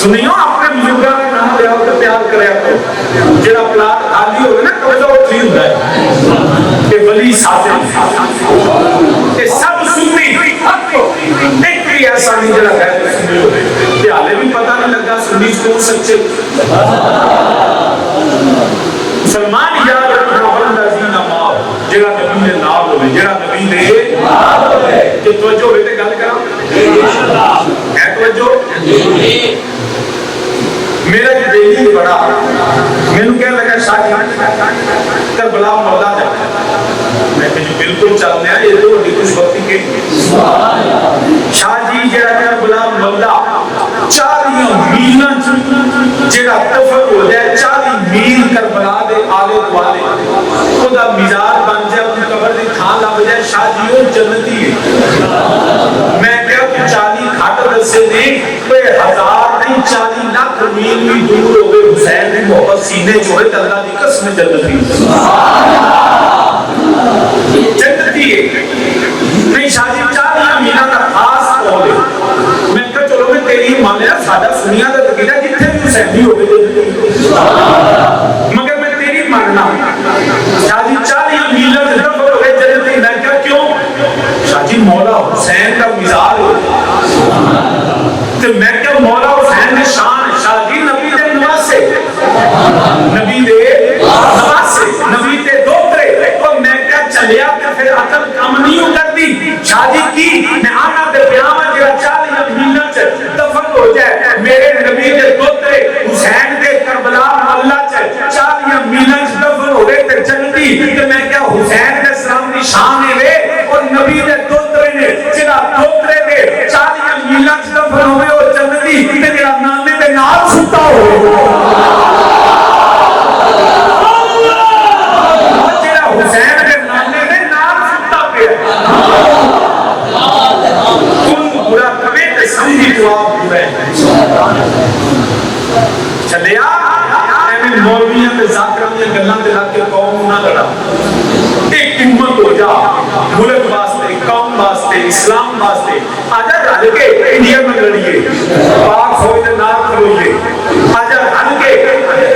سنیو اپنے بزرگاں دا نام لیا تے پیار کریا کرو جڑا پلاٹ خالی ہوے نا قبضہ اٹھی ہوندا ہے کہ ولی صادق کہ سب سنی ایک بھی ایسا نہیں جڑا غیر سنی ہوے کہ حالے بھی پتہ نہیں لگا سنی کون سچے سلمان یاد رکھنا بندہ زینہ ماں جڑا نبی نے نام ہوئے جڑا نبی نے نام ہوئے کہ توجہ ہوئے تے گل کرا ہے توجہ میرا جو بیلی بڑا میں نے کہا لگا شاہ کربلا مولا جاتا میں کہا بالکل چلنے ہیں یہ تو بڑی خوش وقتی کے شاہ جی جڑا کربلا مولا 40 میل جڑا تفر ہو جائے 40 میل کربلا دے آلے دوالے خدا مزار بن جائے ان قبر دی تھان لگ جائے شاہ جی وہ جنتی ہے میں کہا 40 کھاٹ دسے نہیں کوئی 1000 نہیں 40 لاکھ میل بھی دور ہو گئے حسین کی محبت سینے جو ہے اللہ دی قسم جنتی جنتی ہے نہیں شاہ جی 40 میلہ کا خاص قول ہے میں کہا چلو میں تیری مانیا سادہ سنیا دا تقیدہ جتنے بھی حسین بھی ہو گئے مگر میں تیری ماننا شاہ جی 40 میلہ سے طرف ہو گئے جنتی میں کہا کیوں شاہ جی مولا حسین کا مزار ہے تو میں کہا مولا حسین کی شان ہے شاہ جی نبی دے نواسے نبی دے نواسے نبی دے دوترے اور میں کہا چلیا کہ پھر عقل کم نہیں کر دی شاہ جی کی میں آنا دے پیاما جرا 40 میلہ سے دفن ہو جائے میرے نبی دے دوترے حسین دے کربلا محلہ سے 40 میلہ سے دفن ہو گئے تے جنتی تو میں کہا حسین علیہ السلام کی شان ہے اور نبی دے دوترے نے جرا دوترے دے 40 میلہ سے دفن ہو گئے اور جنتی تے جرا نانے دے نال ستا ہو جرا حسین دے نانے دے نال ستا پہ کن برا کبھی تے سمجھی جواب ہوئے مولویاں تے ذاکراں دی گلاں تے لگ کے قوم نہ لڑا. ایک امت ہو جا ملک واسطے, قوم واسطے, اسلام واسطے. آجا رل کے انڈیا میں لڑیے, پاک فوج دے نال کھلوئیے. آجا رل کے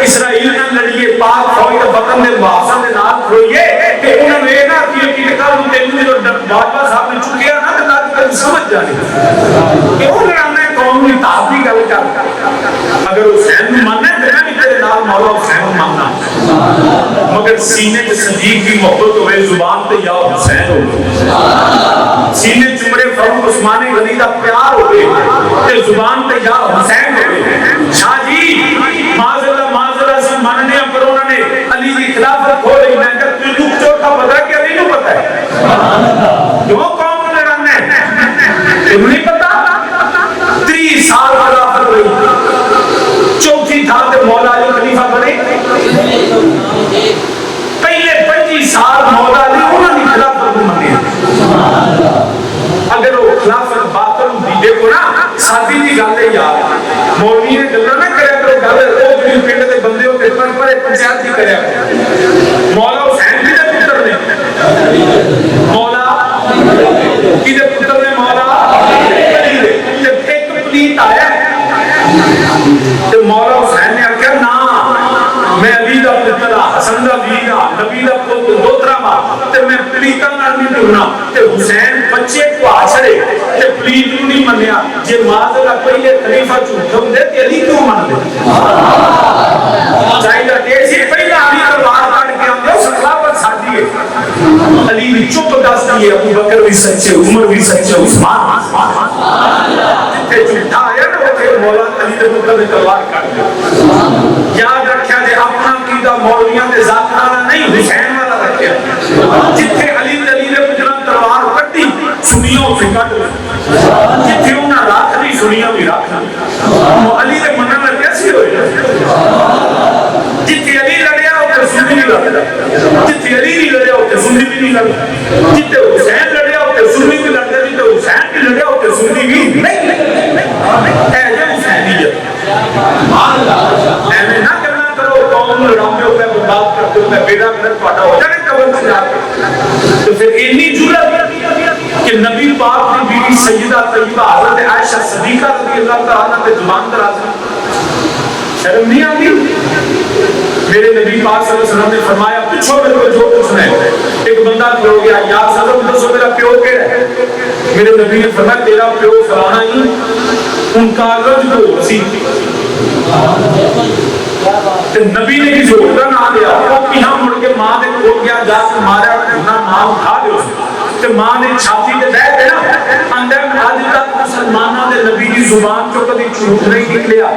اسرائیل نال لڑیے, پاک فوج دے وطن دے محافظاں دے نال کھلوئیے. تے انہاں نے اے نہ کہ کل تینوں جو باجوہ صاحب نے چکیا نا تے لگ کے سمجھ جانی کہ وہ لڑانا ہے قوم کی اتحاد کی گل کر. اگر حسین نوں ماننا ہے تے میں بھی تیرے نال مولا حسین نوں ماننا, مگر سینے تے صدیق کی محبت ہوئے, زبان تے یا حسین ہو, سینے چمڑے فاروق عثمان غنی دا پیار ہوئے تے زبان تے یا حسین ہوئے. شاہ جی معذرہ سے ماننے پر انہوں نے علی کی خلافت کھو رہی. میں کہ تجھے چوٹا پتا کہ علی نوں پتا ہے کیوں قوم لڑانا ہے, تجھے نہیں پتا. 30 سال خلافت ہوئی, چوتھی تھا تے مولا علی خلیفہ بنے. پہلے 25 سال مولا علی انہوں نے خلافت منے. اگر وہ خلافت باطل ہوندی, دیکھو نا سادی دی گل ہے یار, مولوی نے گلاں نہ کریا کرو, گل او جڑی پنڈ دے بندے ہوتے پر پنچایت دی کریا کرو. مولا حسین دے پتر نے, مولا کدے پتر نے, مولا علی دے. تے ایک پلیت آیا تے مولا حسین نے آخیا نا میں علی دا پتر ہاں, حسن دا ویر ہاں, نبی دا دوترا ہاں, تے میں پلیتاں نال نہیں ٹرنا. تے حسین بچے کو آ چھڑے تے پلیت نوں نہیں منیا. جے معاذ اللہ پہلے خلیفہ جھوٹے ہوندے تے علی کیوں مندے؟ چاہیے کہ سی پہلا علی تلوار کٹ کے آندے خلافت ساڈی ہے. علی بھی چپ دس دیے, ابو بکر بھی سچے, عمر بھی سچے, عثمان تے جھوٹا آیا نا اوتھے مولا علی دے پتر نے تلوار کٹ دی. یاد رکھیا جے اپنا عقیدہ مولویاں دے ذاکراں والا نہیں, حسین والا رکھیا. جتھے علی دے پتراں تلوار کٹی سنیوں سے کٹ لی, جتھے انہاں رکھ دی سنیوں بھی رکھ لی. علی دے منن لگیا سی ہوئے, جتھے علی لڑیا اوتھے سنی نہیں لڑدا, جتھے علی نہیں لڑیا اوتھے سنی بھی نہیں لڑدا, جتھے حسین لڑیا اوتھے سنی بھی لڑدا, جتھے حسین بھی لڑیا اوتھے سنی بھی نہیں. اے جو حسینیت ایویں نہ کرنا کرو, قوم لڑاؤ پہ برباد کرتے ہو, بیڑا گرک تہاڈا ہو جانا قبر سے جا کے. تو پھر اتنی جرأت کہ نبی پاک کی بیوی سیدہ طیبہ حضرت عائشہ صدیقہ رضی اللہ تعالیٰ عنہ زبان دراز شرم نہیں آتی. میرے نبی پاک صلی اللہ علیہ وسلم نے فرمایا پوچھو میرے کو جو پوچھنا ہے. ایک بندہ کھڑو گیا, یا صاحب دسو میرا پیو کیڑا ہے؟ میرے نبی نے فرمایا تیرا پیو فلانا ہی, ان کا رج کو سی. نبی نے کسی اور کا نام لیا, وہ یہاں مڑ کے ماں نے کھول گیا, جا کے مارا, اپنا نام اٹھا دے اس تے ماں نے چھاتی تے دے دینا اندر آج تک مسلمانوں دے نبی دی زبان چوں کبھی جھوٹ نہیں نکلیا.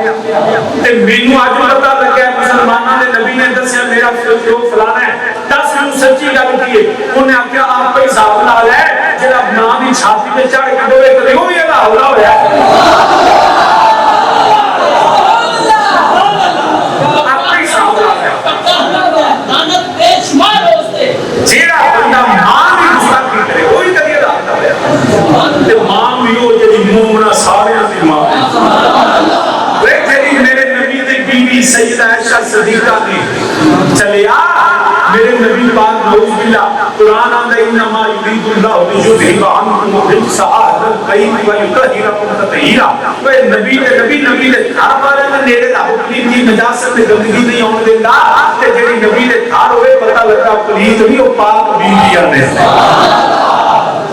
تے مینوں اج پتہ لگا مسلمانوں دے نبی نے دسیا میرا پیو فلانا ہے, دس نوں سچی گل کی ہے. انہیں آخیا آپ کوئی حساب نال ہے جڑا ماں دی چھاتی تے چڑھ کے ڈوے کدی وہ بھی اللہ اللہ ہویا. جیڑا بندہ ماں بھی گستاخی کرے وہی کدی اللہ ہویا. تے ماں بھی وہ جڑی مومنا سارے دی ماں بیٹھے میرے نبی دی بیوی سیدہ عائشہ صدیقہ نے چلیا. میرے نبی پاک نعوذ باللہ قرآن آندا انما یرید اللہ لیذھب عنکم الرجس اہل البیت ویطہرکم تطہیرا. اے نبی دے گھر والے دے نیڑے رب دی نجاست تے گندگی نہیں آون دیندا. تے جڑی نبی دے گھر ہوئے پتہ لگا پلیت نہیں او پاک بیویاں نے.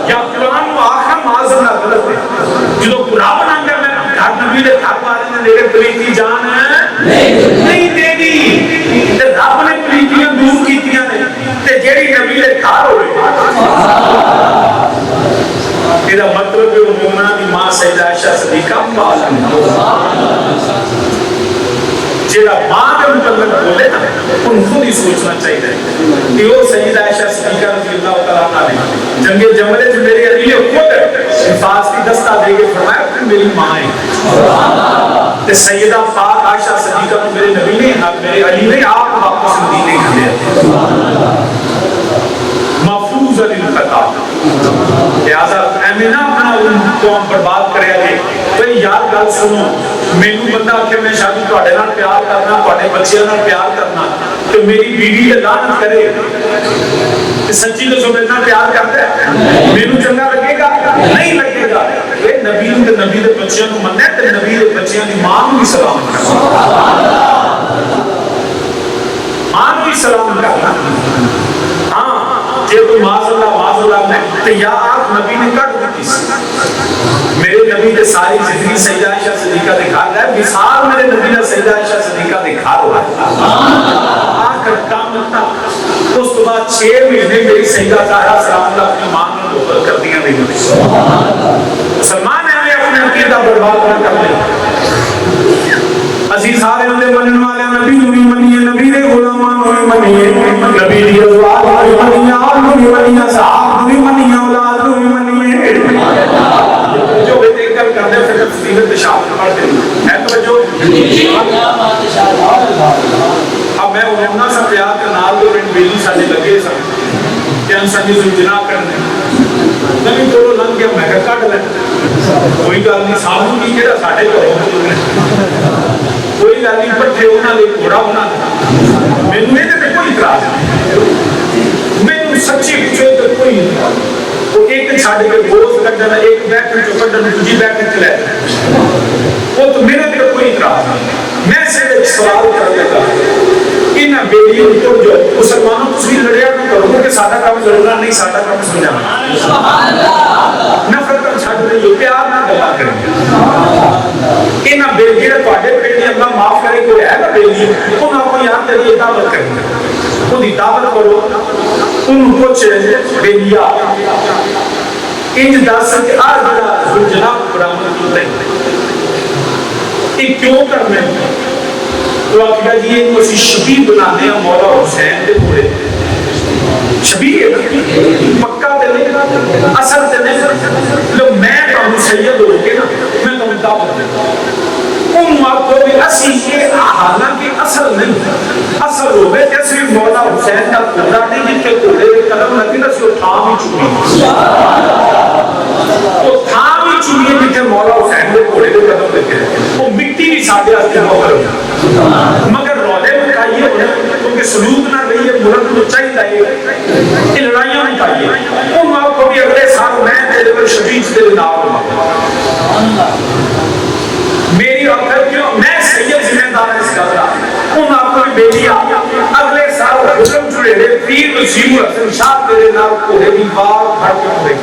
یا قرآن نو آخر معاذ اللہ غلط ہے. جدوں قرآن آندا میں گھر نبی دے گھر والے دے نیڑے پلیتی جان نہیں دینی. تے رب نے پلیتیاں دور کیتیاں نے. تے جڑی نبی دے گھر ہوئے یہ مطلب ہے مومنہ دی ماں سیدہ عائشہ صدیقہ جیڑا ماں کے متعلق بولے نا ان خود ہی سوچنا چاہیے کہ وہ سیدہ عائشہ صدیقہ رضی اللہ تعالیٰ عنہ نے جنگ جملے جو میری علی نے خود حفاظ کی دستہ دے کے فرمایا کہ میری ماں ہے. تے سیدہ پاک عائشہ صدیقہ کو میرے نبی نے میرے علی نے آپ واپس مدینے کھلے محفوظ علی الخطاب. لہذا ایمنہ اپنا قوم برباد کرے آگے. یار گل سنو مینوں بندہ آکھے میں شادی تواڈے نال پیار کرنا تواڈے بچیاں نال پیار کرنا تے میری بیوی تے لعنت کرے تے سچی دسو میرے نال پیار کردا ہے مینوں چنگا لگے گا نہیں لگے گا اے نبی تے نبی دے بچیاں نوں مننے تے نبی دے بچیاں دی ماں نوں بھی سلام کرنا ماں نوں بھی سلام کرنا ہاں جے تو معاذ اللہ میں تے یا آپ نبی نے کٹ دتی میرے نبی دے ساری زندگی سیدہ عائشہ صدیقہ دے گھر ہے مثال میرے نبی نے سیدہ عائشہ صدیقہ دے گھر ہوا آخر قیامت تک اس تو بعد 6 مہینے میری سیدہ زہرا سلام اللہ اپنی ماں نے دوبر کر دیا نہیں سلمان ہے اپنے عقیدہ برباد نہ کر لیں اسی سارے اندے منن والے نبی نو بھی منیے نبی دے غلاماں نو بھی منیے نبی دی ازواج نو بھی منیے آل نو بھی منیے صحابہ نو بھی منیے اولاد نو بھی منیے جو بیٹے کر دے پھر تفسیر تشابہ پڑھ دیں ہے توجہ اب میں انہوں سا پیار کے نال دو رنگ بیلی ساڑے لگے سا کہ ہم سنگی زنجنا کرنے نبی تولو لنگ گیا میں کٹ لیں کوئی گل نہیں سامنوں نہیں کہا ساڑے کو کوئی گل نہیں پٹھے ہونا لے گھوڑا ہونا میں نے کوئی اعتراض میں سچی پوچھے تو کوئی وہ ایک چھاڑے کے گوز کر جانا ایک بیٹھن جو کر جانا دوسری بیٹھن چلے وہ تو میرے بھی کوئی اعتراض نہیں میں صرف ایک سوال کر لیتا ان بیلیوں کو جو مسلمانوں کو بھی لڑیا نہ کرو کہ سادہ کام لڑنا نہیں سادہ کام سمجھانا نفرت کر چھاڑ دے جو پیار نہ گلا کریں ان بیلیوں نے تواڈے پیٹ دی اللہ معاف کرے کوئی ہے نا بیلی ان کو یاد کریے دعوت کریں خود ہی دعوت کرو ان کچھ بیلیا انج دس کہ آج بڑا جناب برامت ہوتا ہے یہ کیوں کرنے تو آقا جی یہ کسی شبیہ بنانے ہیں مولا حسین دے پورے شبیہ پکا دے نہیں اثر دے نہیں لو میں کہوں سید ہو کے نا میں کہوں دعوت دے ان آپ کو بھی اسی کے حالانکہ اصل نہیں اصل ہوئے جیسے مولا حسین کا قدرہ نہیں جن کے قدرے کے قدم لگی نا سو تھام ہی چکی تو تھام ہی چکی جن کے مولا حسین کے قدرے کے قدم لگے وہ مٹی بھی ساتھے آتے ہیں مگر رولے میں کہیے کیونکہ سلوک نہ رہیے ملک کو چاہی لائے یہ لڑائیاں نہیں کہیے ان آپ کو بھی اگلے سال میں تیرے پر شبیج تیرے نام ہوں میری اکھر کیوں میں سید ذمہ دار اس کا ان آپ کو بھی بیٹی اگلے سال حکم جڑے رہے پیر نصیب الحسن شاہ تیرے نام کو ہے بھی بار بھر کے ہوئے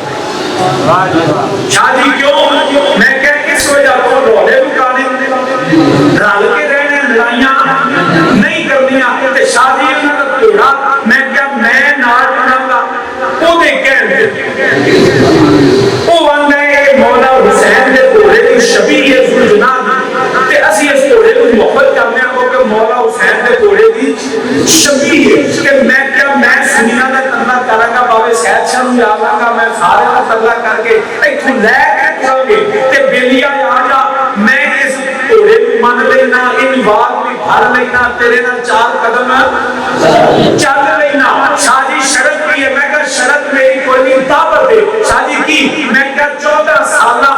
شادی کیوں میں کہ اس وجہ کو رولے بکانے رال کے رہنے لڑائیاں نہیں کرنیاں تے شادی انہوں نے توڑا میں کیا میں نار بناؤں گا وہ دیکھیں وہ بندے مولا حسین دے توڑے کی شبیہ زلجنان تے اسی اس توڑے کو محبت کرنے کو کہ مولا حسین دے توڑے کی شبیہ کہ میں کیا میں سنینا دا کرنا کرا گا باوے سید شاہ نو یاد آگا میں سارے کا تلہ کر کے ایک تو لے کے کروں گے تے بیلیا آجا میں اس توڑے کو مان لینا ان بات بھی بھر لینا تیرے نا 4 قدم چل لینا شادی شرط کی ہے میں کہا شرط میری کوئی نہیں دعوت ہے شادی کی میں کہا 14 سالہ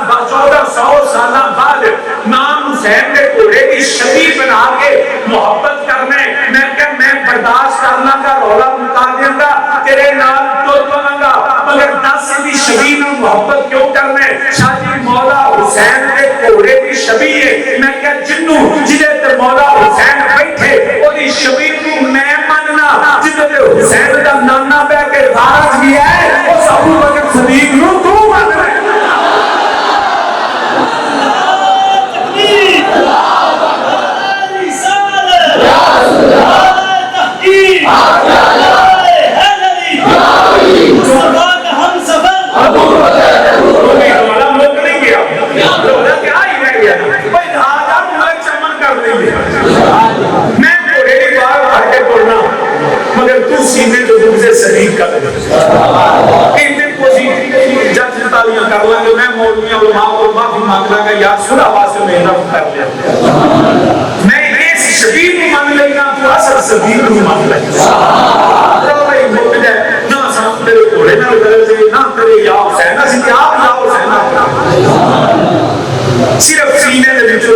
بعد نام حسین کے کوڑے کی شبیہ بنا کے محبت کرنے میں کہا میں برداشت کرنا کا رولا مکا دیں گا تیرے نام تو بنا گا مگر 10 کی شبیہ میں محبت کیوں کرنے شادی مولا حسین کے کوڑے کی شبیہ ہے میں کہا جنوں جنہیں تے مولا حسین بیٹھے وہ دی شبیہ کو میں ماننا جنہیں تے حسین کا نانا بے کے دارج بھی ہے وہ ابو بکر صدیق نو تو مان رہے مگر تو سینے جو دن سے صدیق کر دے ان دن کو جب تالیاں کر لیں گے میں مولویاں علماء اور معافی مانگ لیں گا یا سورہ واسے میں رب کر لیا میں اس شبیہ کو مان لینا تو اصل صدیق کو مان لینا ربی موقع ہے نہ سام تیرے کوڑے نہ درجے نہ تیرے یا حسین نہ سی آپ یا حسین صرف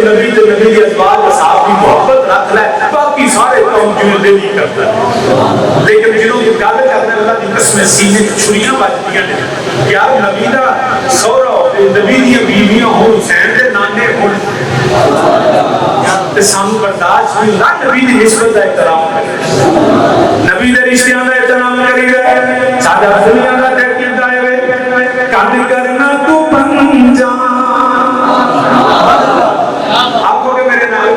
نبی تے نبی دی ازواج اصحاب کی محبت رکھ لے باقی سارے کام جو دل ہی کرتا ہے لیکن جنہوں کی گل کرنے اللہ کی قسم سینے چھریاں بجدیاں نے یار نبی دا سورا نبی دی بیویاں ہوں حسین دے نانے ہوں تے سانو برداشت نہیں ہوتا نبی دی نسبت دا احترام کرے نبی دے رشتیاں دا احترام کرے گا سادہ دنیا دا تحقیق دائے ہوئے کد کرنا تو بن جا آپ کو کہ میرے نال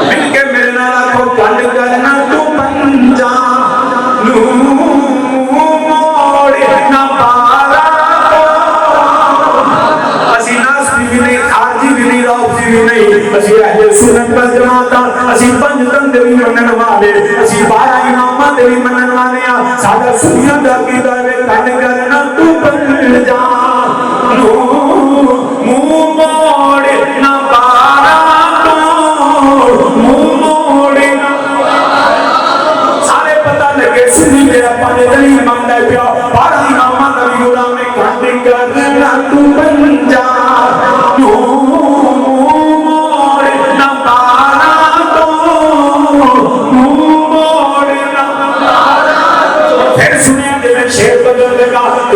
مل کے میرے نال آپ کو کد کرنا تو بن جا موڑ نہ پارا اسی ناس بھی نہیں خارجی بھی نہیں روزی بھی نہیں اسی اہل سنت پر جماعتا اسی پنج تند بھی منن والے اسی 12 امامات بھی منن والے سادہ سنیا دا کی دعوے کد کرنا تو بن جا موڑ نہ پارا موڑ نہ سارے پتہ لگے سنی میرا پانے دلی مانگا پیا 12 امامات بھی غلام کد کرنا تو بن جا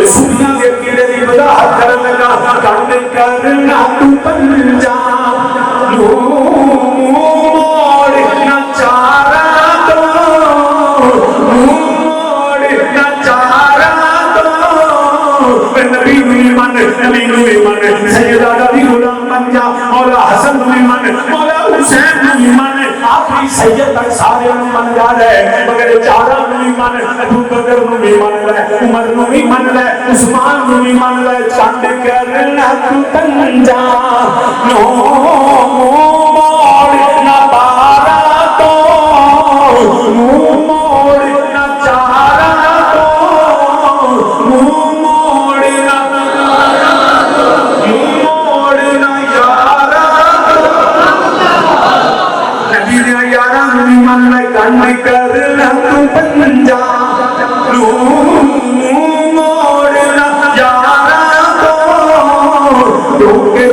سنیا کے عقیدے دی وضاحت کرنے لگا کد کرنا تو بن جا موڑ نہ چارا تو موڑ نہ چارا تو نبی نوی من نبی نوی من سیدہ نبی غلام بن جا مولا حسن نوی من مولا حسین نوی من آخری سید تک سارے من جا رہے مگر چارہ نوی من ابو بکر نوی من رہے عمر نوی من رہے عثمان نوی من رہے چاند کرنا تو بن جا موڑ نہ پارا تو موڑ نہ چارا تو موڑ نہ نبی نے یارہ نوی من رہے کد کرنا تو بن جا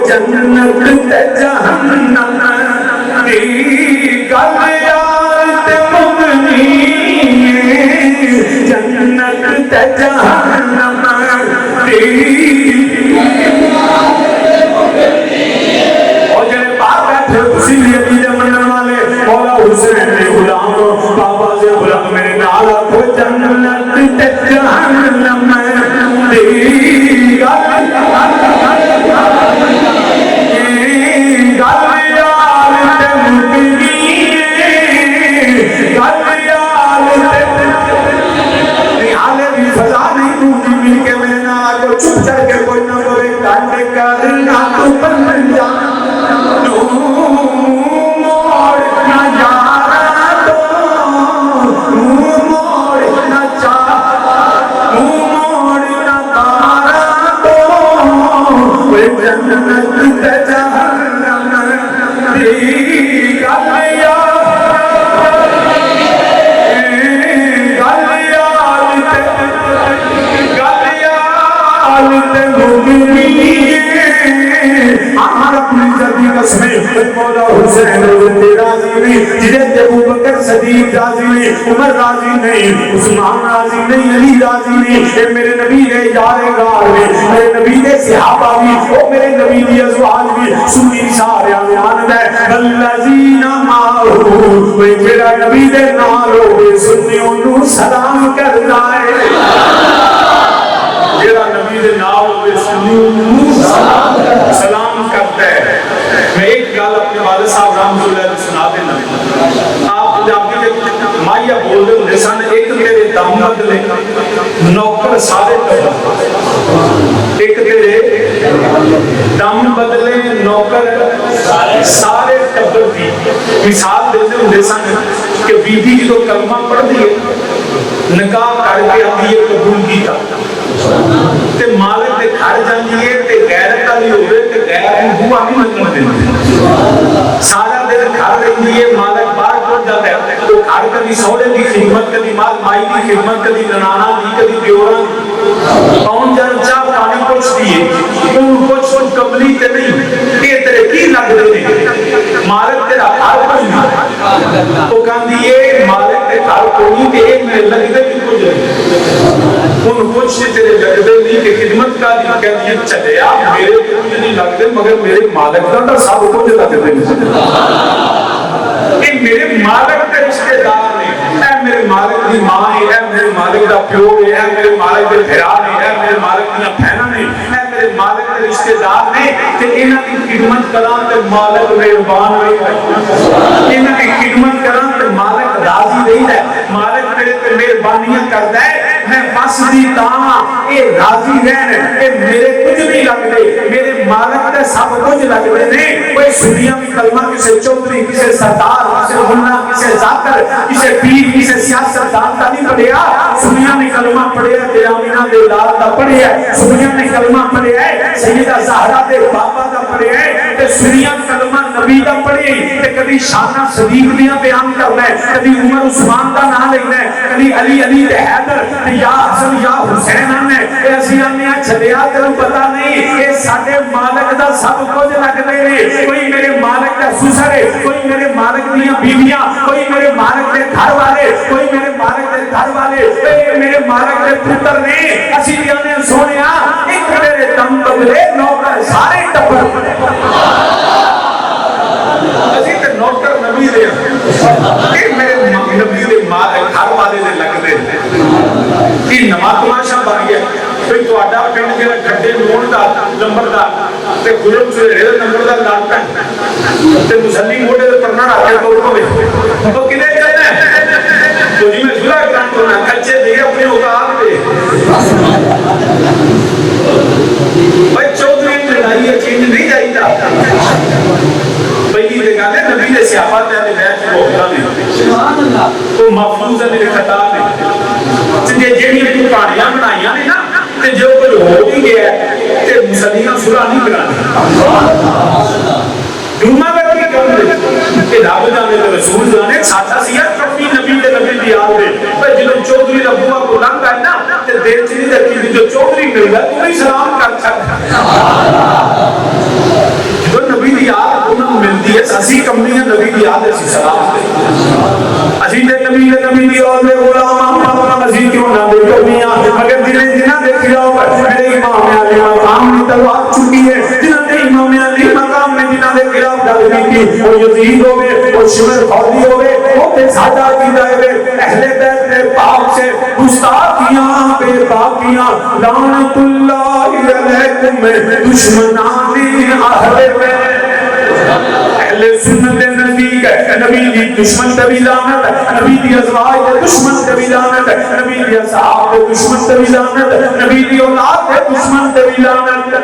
جنت تے جہنم دی گل یار تے مگنی جنت تے جہنم دی اور جنہیں پاک بیٹھے اسی لیے عقیدے منن والے مولا حسین نے غلام بابا سے غلام میرے نال کو جنت تے جہنم دی گل مولا حسین راضی نہیں جنہیں ابو بکر صدیق راضی نہیں عمر راضی نہیں عثمان راضی نہیں علی راضی نہیں اے میرے نبی نے یارگار میں میرے نبی نے صحابہ بھی او میرے نبی دی ازواج بھی سنی سارے آن دے والذین معه وے میرا نبی دے نال ہوے سنیوں نو سلام کردا ہے میرا نبی دے نال ہوے سنیوں نو سلام کردا ہے میں ایک گل اپنے والد صاحب رحمۃ اللہ علیہ سنا دینا آپ پنجابی کے مائیا بول رہے ہوتے سن ایک تیرے دم بدلے نوکر سارے ٹبر ایک تیرے دم بدلے نوکر سارے ٹبر دی مثال دیتے ہوتے سن کہ بی بی جو کلمہ پڑھ دیے نکاح کر کے آتی ہے قبول کیتا تے مالک دے گھر جاندی ہے تے غیرت والی ہوے تے غیر نوں بوا نہیں لگن دیندی سارا دن گھر رہندی ہے مالک باہر ٹر جاتا ہے تو گھر کبھی سوڑے دی خدمت کبھی مائی دی خدمت کبھی ننانا دی کبھی دیوراں دی کون جان چاہ پانی پوچھتی ہے تو کچھ قبلی تے نہیں یہ تیرے کی لگ دے گھر کوئی نہیں تو کہندی ہے مالک دے گھر کوئی نہیں تے ایک میرے لگدے بھی کچھ نہیں ان کچھ تیرے لگدے نہیں کہ خدمت کا دی کہندی ہے چلیا میرے کچھ نہیں لگدے مگر میرے مالک دا سب کچھ لگدے کہ میرے مالک کے رشتے دار نے اے میرے مالک دی ماں ہے اے میرے مالک دا پیو ہے اے میرے مالک دے بھرا نے اے میرے مالک دی بہناں نے اے میرے مالک دے رشتے دار نے تے انہاں دی خدمت کراں تے مالک مہربان ہوئے انہاں دی خدمت کراں تے مالک راضی رہندا ہے مالک میرے تے مہربانیاں کردا ہے میں بس دی تاں اے راضی رہن اے میرے کچھ نہیں لگدے میرے مالک دے سب کچھ لگدے نے کوئی سنیاں بھی کلمہ کسے چودھری کسے سردار کسے ملا کسے ذاکر کسے پیر کسے سیاست دان کا نہیں پڑھیا سنیاں نے کلمہ پڑھیا تے آمینہ دے لال دا پڑھیا سنیاں نے کلمہ پڑھیا سیدہ زہرا دے بابا دا پڑھیا تے سنیاں کلمہ نبی دا پڑھیا تے کبھی شانہ صدیق دیاں بیان کرنا ہے کبھی عمر عثمان دا نام لینا ہے کبھی علی علی دے حیدر یا حسن یا حسین آنے اے اسیاں نے چھلیا تیروں پتہ نہیں اے ساڑھے مالک دا سب کچھ لگ دے رہے کوئی میرے مالک دا سسر ہے کوئی میرے مالک دیاں بیویاں کوئی میرے مالک دے گھر والے کوئی میرے مالک دے گھر والے اے میرے مالک دے پتر نے اسی دیانے سونیا ایک میرے دم بدلے نوکر سارے ٹپر اسی تے نوکر نبی دے کہ میرے نبی دے گھر والے دے لگ دے کہ نماز تماشا بن گیا پھر تو آڈا پینڈ کے گھٹے مون دا نمبر دا تے گلوم سے ریل نمبر دا لانتا ہے تے مسلی موڑے دے پرنا آتے تو ہوئے تو کنے کہنا ہے تو جی میں سورہ اکرام کرنا کچھے دے اپنے اتار دے بھائی چودھری لڑائی ہے چینج نہیں جائی تھا پہلی دے گانے نبی دے سیاحات ہے بیت کو ہوتا نہیں تو محفوظ ہے میرے خطا نہیں جے جیڑی تو کہانیاں بنائیاں نے نا تے جو کچھ ہو بھی گیا ہے تے مسلیاں سورہ نہیں بنانی جمعہ میں کی کم دے کہ رب جانے تے رسول جانے ساتھا سیا کبھی نبی دے نبی دی آل دے پر جنہوں چودھری ربوہ کو لنگ ہے نا تے دیر چلی دیکھی جو چودھری مل گا تو نہیں سلام کر سکتا جو نبی دی آل انہوں ملتی ہے اسی کمنیاں نبی دی آل اسی سلام دے اسی دے نبی دی آل دے غلام اسی کیوں نہ دے کمنیاں مگر جنہ دیکھ جاؤ میرے امام علی مقام میں تلوار چکی ہے جنہ دے امام علی مقام میں جنہ دے خلاف گل نہیں کی وہ یزید ہوئے وہ شمر خوردی ہوئے وہ تے سادہ کی دائے اہل بیت نے پاک سے گستاخیاں بے باقیاں لعنت اللہ علیکم دشمنانی اہل بیت اہل سنت نزدیک ہے نبی دی دشمن تبی لعنت نبی دی ازواج دے دشمن تبی لعنت نبی دی اصحاب دے دشمن تبی لعنت نبی دی اولاد دے دشمن تبی لعنت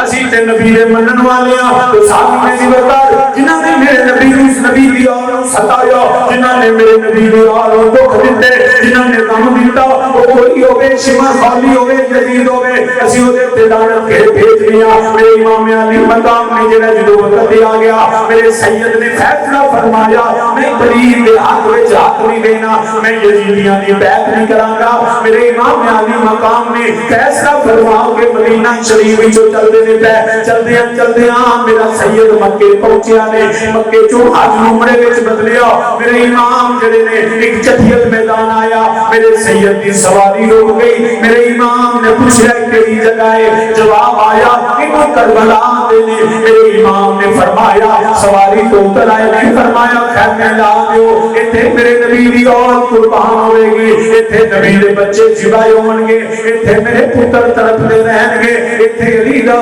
اسی تے نبی دے منن والیاں تو ساتھ میں سی بتا جنہاں نے میرے نبی اس نبی دی اور ستایا جنہاں نے میرے نبی دی اور دکھ دیتے جنہاں نے غم دیتا وہ کوئی ہوئے شمر خالی ہوئے جدید ہوئے اسی ہوئے تے لعنت کے بھیج لیا میرے امام علی مقام میں جنہ جدو وقت آ گیا میرے سید نے فیصلہ فرمایا میں قریب دے حق وچ ہاتھ نہیں دینا میں یزیدیاں دی بیعت نہیں کراں گا میرے امام علی مقام نے فیصلہ فرماؤ کہ مدینہ شریف وچ چلدے نے پے چلدیاں میرا سید مکے پہنچیا نے مکے چوں حج عمرے وچ بدلیا میرے امام جڑے نے ایک چٹھیت میدان آیا میرے سید دی سواری رک گئی میرے امام نے پوچھا کیڑی جگہ ہے جواب آیا کہ وہ کربلا دے نے میرے امام نے فرمایا سواری تو اتر آئے نہیں فرمایا خیر میں لا دیو ایتھے میرے نبی دی اور قربان ہوئے گی ایتھے نبی دے بچے جبائے ہون گے ایتھے میرے پتر طرف دے رہن گے ایتھے علی دا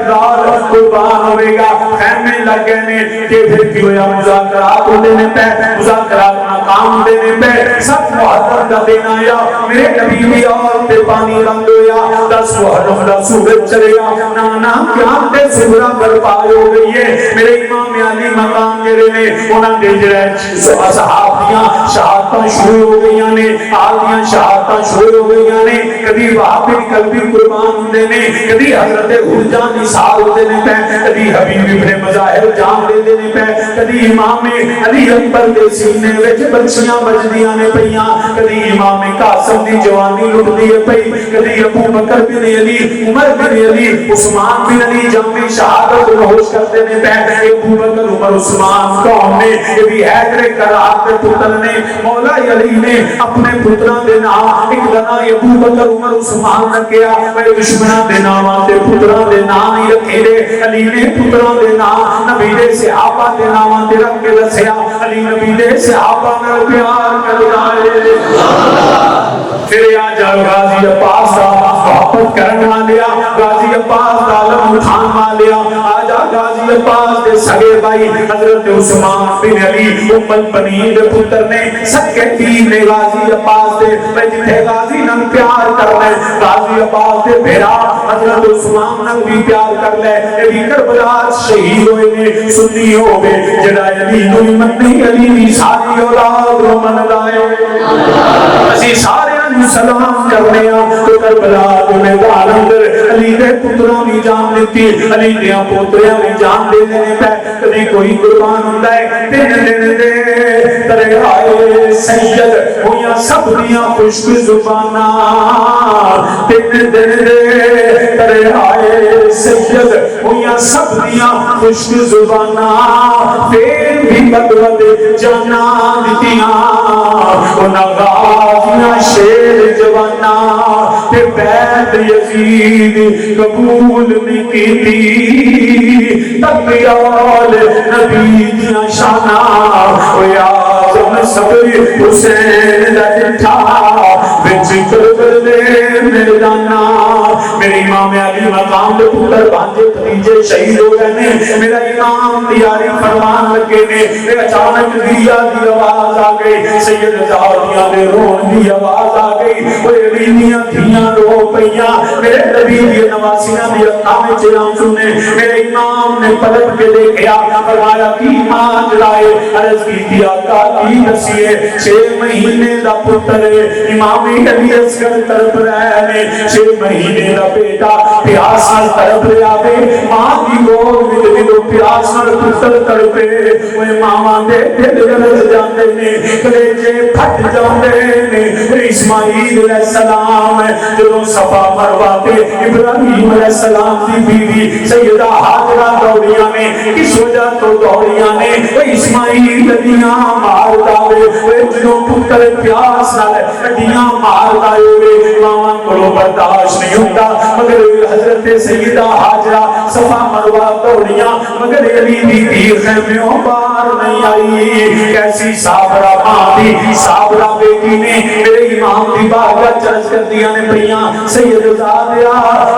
دار قربان ہوئے گا خیر میں لگ گئے نے کہ پھر کی ہویا مذاکرات ہوتے نے پہ مذاکرات مقام دینے پہ سب محرم کا دین آیا میرے نبی دی اور پہ پانی رنگ ہویا 10 محرم دا سورج چلیا نانا قیام دے سورہ برپا ہو گئی ہے میرے امام علی مقام جڑے نے انہاں دے جڑے صحابہ دیاں شہادتاں شروع ہو گئی نے، آل دیاں شہادتاں شروع ہو گئی نے، کبھی وہاں پہ قلبی قربان ہوندے نے، کبھی حضرت حجان نثار ہوندے نے پہ، کبھی حبیب ابن مظاہر جان دے دے نے پہ، کبھی امام علی اکبر دے سینے وچ بچیاں بجدیاں نے پیاں، کبھی امام قاسم دی جوانی لٹدی ہے پئی، کبھی ابو بکر بن علی، عمر بن علی، عثمان بن علی جامع شہادت نوش کرتے نے پہ، ابو بکر عمر عثمان کون نے، یہ بھی حیدر کرار دے پتر نے، مولا علی نے اپنے پتران دے نام ایک دنا ابو بکر عمر عثمان نے کیا، میرے دشمنان دے نام تے پتران دے نام ہی رکھے دے، علی نے پتران دے نام نبی دے صحابہ دے نام تے رکھ کے دسیا، علی نبی دے صحابہ نے پیار کرنا ہے۔ پھر آ جا غازی عباس دا محبت کرن والیا، غازی عباس دا علم اٹھان والیا، آ جا غازی عباس دے سگے بھائی حضرت عثمان بن علی ام البنین دے پتر نے، سکے تین نے غازی عباس دے، میں جتھے غازی نن پیار کر لے، غازی عباس دے بھیرا حضرت عثمان نن بھی پیار کر لے، اے بھی کربلا شہید ہوئے نے، سنی ہو گئے جڑا علی نو منی، علی بھی ساری اولاد رو من لائے، اسی سارے سلام کرنے ہیں تو کربلا کے میدان اندر علی دے پتروں بھی جان دیتی، علی دے پوتریاں بھی جان دے دینے پہ، کبھی کوئی قربان ہوتا ہے، تین دن دے ترے آئے سید ہویا سب دیاں خشک زبانہ، تین دن دے ترے آئے سید ہویا سب دیاں خشک زبانہ، پھر بھی بدود جانا دیتیاں انہاں غازیاں شیر جوانا، تے بیعت یزید قبول نہیں کیتی، تقیال نبی دیاں شانہ، وے آزم صبر حسین دا جٹھا، بچ کربلے میدانہ، میرے امام علی مقام دے پتر بانجے بھتیجے شہید ہو گئے نے، میرا امام تیاری فرمان لگے نے، اچانک دیا دی آواز آ گئی، سید زاہدیاں دے رون دی آواز آ گئی، وہ علیمیاں تھیاں رو پئیاں، میرے نبی دی نواسیاں دی اقام چرام سنے، میرے امام نے پلٹ کے دیکھیا، فرمایا کی ماں جلائے، عرض کی تھی آقا کی نسیے، 6 مہینے دا پتر امام علی اصغر طرف رہنے، 6 مہینے دا بیٹا پیاس نال طرف لے آوے، ماں دی گود وچ جدوں پیاس نال پتر تڑپے، وہ ماما دے دل جلد جاندے نے، کلیجے پھٹ جاندے نے، اسماعیل علیہ السلام جدوں صفا مروہ تے ابراہیم علیہ السلام دی بیوی سیدہ ہاجرہ دوڑیاں نے، کس وجہ تو دوڑیاں نے، وہ اسماعیل دیاں مار داوے، وہ جدوں پتر پیاس نال دیاں مار داوے، ماما کو برداشت نہیں ہوتا، مگر حضرت سیدہ ہاجرہ صفا مروہ دوڑیاں، مگر علی دی خیمیوں بار نہیں آئی، کیسی صابرہ ماں دی، صابرہ بیٹی نے میرے امام دی بارگاہ چرچ کر دیا نے پریاں، سید زادیا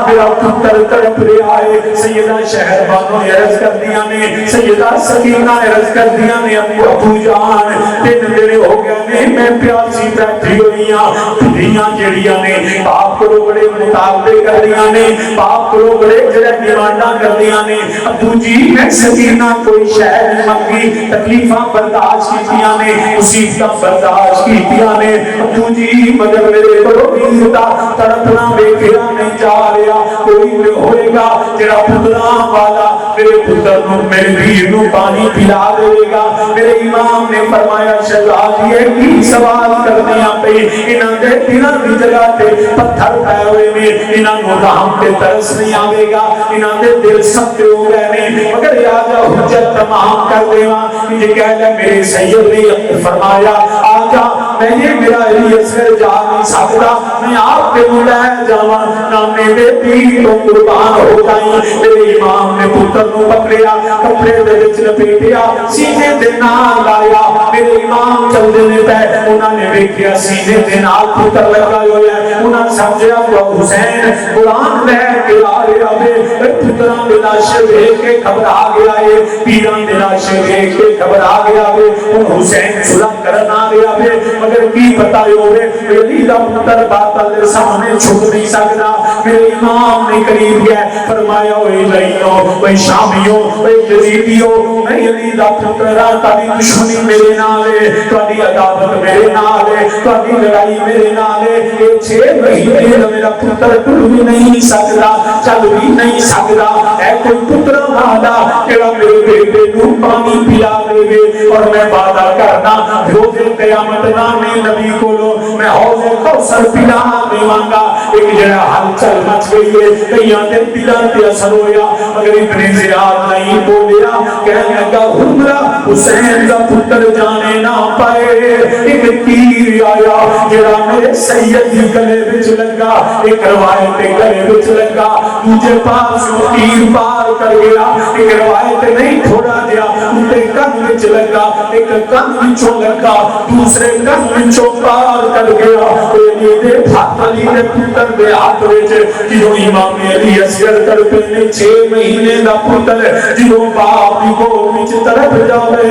میرا پتر تڑپ لے آئے، سیدہ شہر بانوں عرض کر دیا نے، سیدہ سکینہ عرض کر دیا نے، ابو جان 3 دن ہو گیا نے، میں پیاسی بیٹھی ہوئیاں، دھیاں جڑیاں نے باپ کو بڑے مطالبے کر دیا نے، باپ کو بڑے جڑے ڈیمانڈاں کر دیا نے، ابو جی میں سکینہ کوئی شہر منگی، تکلیفاں برداشت کیتیاں نے، مصیبتاں برداشت کیتیاں نے، ابو جی مگر میرے بڑو ویردا تڑپنا ویکھیا نہیں جا رہا، کوئی ہوئے گا جڑا پتراں والا میرے پتر نو میرے ویر نو پانی پلا دے گا، میرے امام نے فرمایا شہزادی کی سوال کرنیاں پئی، انہاں دے دلاں دی جگہ تے پتھر پے ہوئے نے، انہاں نو رحم تے ترس نہیں آوے گا، انہاں دے دل سخت ہو گئے نے، مگر یا جا حجت تمام کر دیواں، یہ کہہ لے میرے سید نے فرمایا آجا میں یہ میرا علی اصغر جا نہیں سکتا، میں آپ کے لے جاواں، نہ میرے پیر تو قربان ہو جائیں، میرے امام نے پتر نو پکڑیا، کپڑے دے وچ لپیٹیا، سینے دے نال لایا، میرے امام چلدے نے پے، انہاں نے ویکھیا سینے دے نال پتر لگا ہویا ہے، انہاں سمجھیا وہ حسین قرآن لے کے آ رہا ہے، پتراں دے لاشے ویکھ کے گھبرا گیا ہے، پیراں دے لاشے ویکھ کے گھبرا گیا ہے، حسین صلح کرن آ رہا ہے، مگر کی پتا ہوئے علی دا پتر باطل دے سامنے چھپ نہیں سکتا. میرے امام نے قریب گیا فرمایا اے لائیوں اے شامیوں اے یزیدیوں میں علی دا پتر تاری دشمنی میرے نال ہے تاری عداوت میرے نال ہے تاری لڑائی میرے نال ہے یہ 6 مہینے میرا پتر ٹر بھی نہیں سکتا چل بھی نہیں سکتا. اے کوئی پتر والا جڑا میرے بیٹے کو پانی پلا دے اور میں وعدہ کرنا روز قیامت نامے نبی کو میں حوض کوثر پلا دیواں گا. ایک جڑا ہلچل مچ گئی ہے کئیاں دے دلاں تے اثر ہویا مگر ابن زیاد نہیں بولیا کہنے لگا ہمرا حسین دا پتر جانے نہ پائے. ایک تیر آیا جڑا میرے سید دی گلے وچ لگا ایک روایت گلے وچ لگا دوجے پاس تیر پار کر گیا ایک روایت نہیں تھوڑا دیا اُتے کن وچ لگا ایک کن وچوں لگا دوسرے کن وچوں پار کر گیا. علی دے علی دے پتر دے ہاتھ وچ جدوں امام علی اصغر کر پنے 6 مہینے دا پتر جدوں باپ دی گود وچ تڑپ جاوے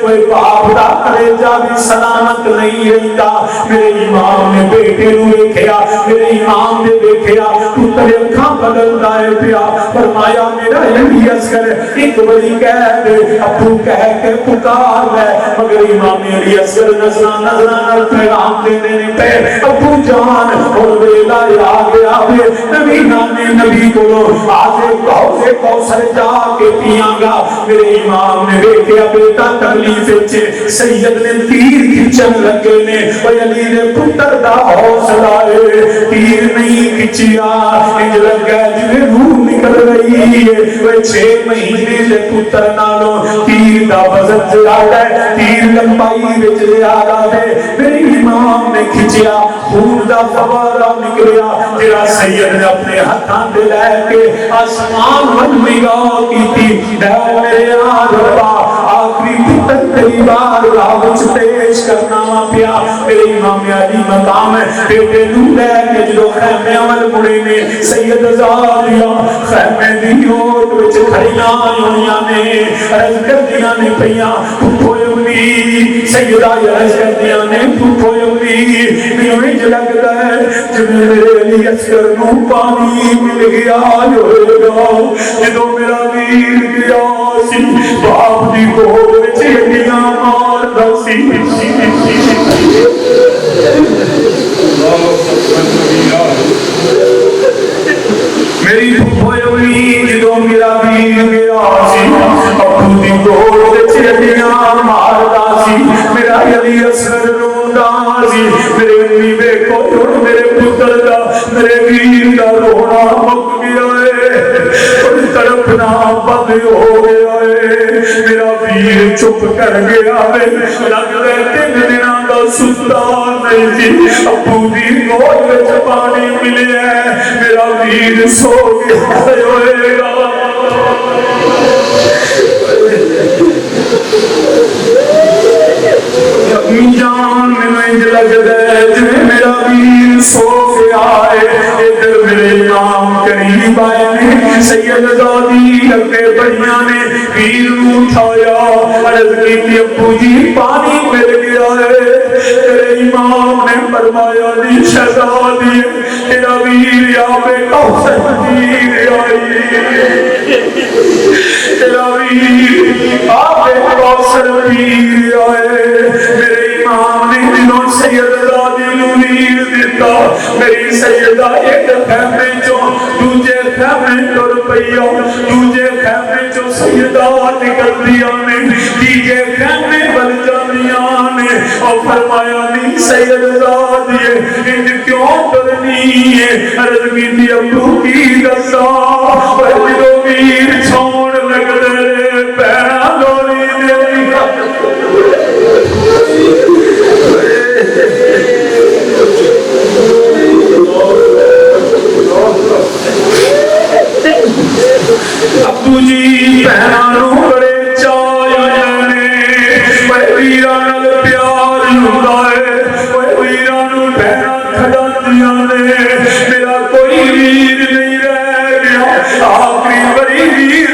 اوے باپ دا کلیجہ بھی سلامت نہیں رہندا. میرے امام نے بیٹے نوں ویکھیا میرے امام نے ویکھیا پتر اکھاں بدلدا ہے پیا فرمایا میرا علی اصغر ایک بڑی کہہ دے ابو کہہ کے پکار ہے مگر امام علی اصغر نظراں پیغام دینے پہ ابو جان اور ویلا آ گیا نبی نانے نبی کو آج کوثر جا کے پیاں گا. میرے امام نے ویکھیا بیٹا تکلیف وچ سید نے تیر کھچن لگے نے او علی دے پتر دا حوصلہ ہے تیر نہیں کھچیا انج لگا جویں روح نکل رہی ہے. وہ 6 مہینے دے پتر نالوں تیر دا وزن زیادہ ہے تیر لمبائی وچ زیادہ ہے. میرے امام نے کھچیا خون دا فوارہ نکلیا جڑا سید نے اپنے ہتھاں تے لے کے آسمان ول نگاہ کیتی اے میرے ربا آخری پتر تیری بارگاہ وچ پیش کرنا پیا. میرے امام علی مقام بیٹے نوں لے کے جدوں خیمے ول مڑے نے سید زادیاں خیمے دی اوٹ وچ کھڑیاں ہویاں نے عرض کردیاں نے پیاں پھوئے امی سیدہ عرض کردیاں نے پھوئے امی مینوں انج لگدا ہے جویں میرے علی اصغر نوں پانی مل گیا ہوئے گا جدوں میرا ویر گیا سی باپ دی گود وچ ہڈیاں ماردا سی. میری پھوئے جدوں میرا ویر گیا سی ابو دی گود وچ ہڈیاں ماردا سی میرا علی اصغر روندا سی. میرے امی ویکھو ہن میرے پتر دا میرے ویر دا رونا مک گیا ہے اور تڑپنا بند ہو گیا ہے. میرا ویر چپ کر گیا ہے لگدا ہے 3 دناں دا ستا نہیں سی ابو دی گود وچ پانی ملیا ہے میرا ویر سو گیا ہوئے گا. امی جان میں انج لگدا ہے جویں میرا ویر سو گیا ہے. ادھر میرے امام قریب آئے نے سید زادی اگے بڑیاں نے ویر نوں اٹھایا عرض کی ابو جی پانی مل گیا ہے. میرے امام نے فرمایا جی شہزادی تیرا ویر آپ کوثر پیر آئی تیرا ویر آپ کوثر پیر آئے. میرے امام نے جنہوں سید زادی نوں ویر دیتا میری سیدہ ایک خیمے چوں دوجے خیمے ٹر پئیاں دوجے خیمے چوں سیدہ نکل دیاں نے تیجے خیمے ول جاندیاں نے اور فرمایا نہیں سید زادی انج کیوں ڈرنی ہے عرض کیتی ابو کی دساں جدوں ویر چھوڑ لگدے پیراں ڈوری دے ابو جی پیراں بڑے چاہ نے ویراں نال پیار ہوندا ہے ویراں نوں پیراں کھڑاندیاں نے میرا کوئی ویر نہیں رہ گیا آخری بڑی ویر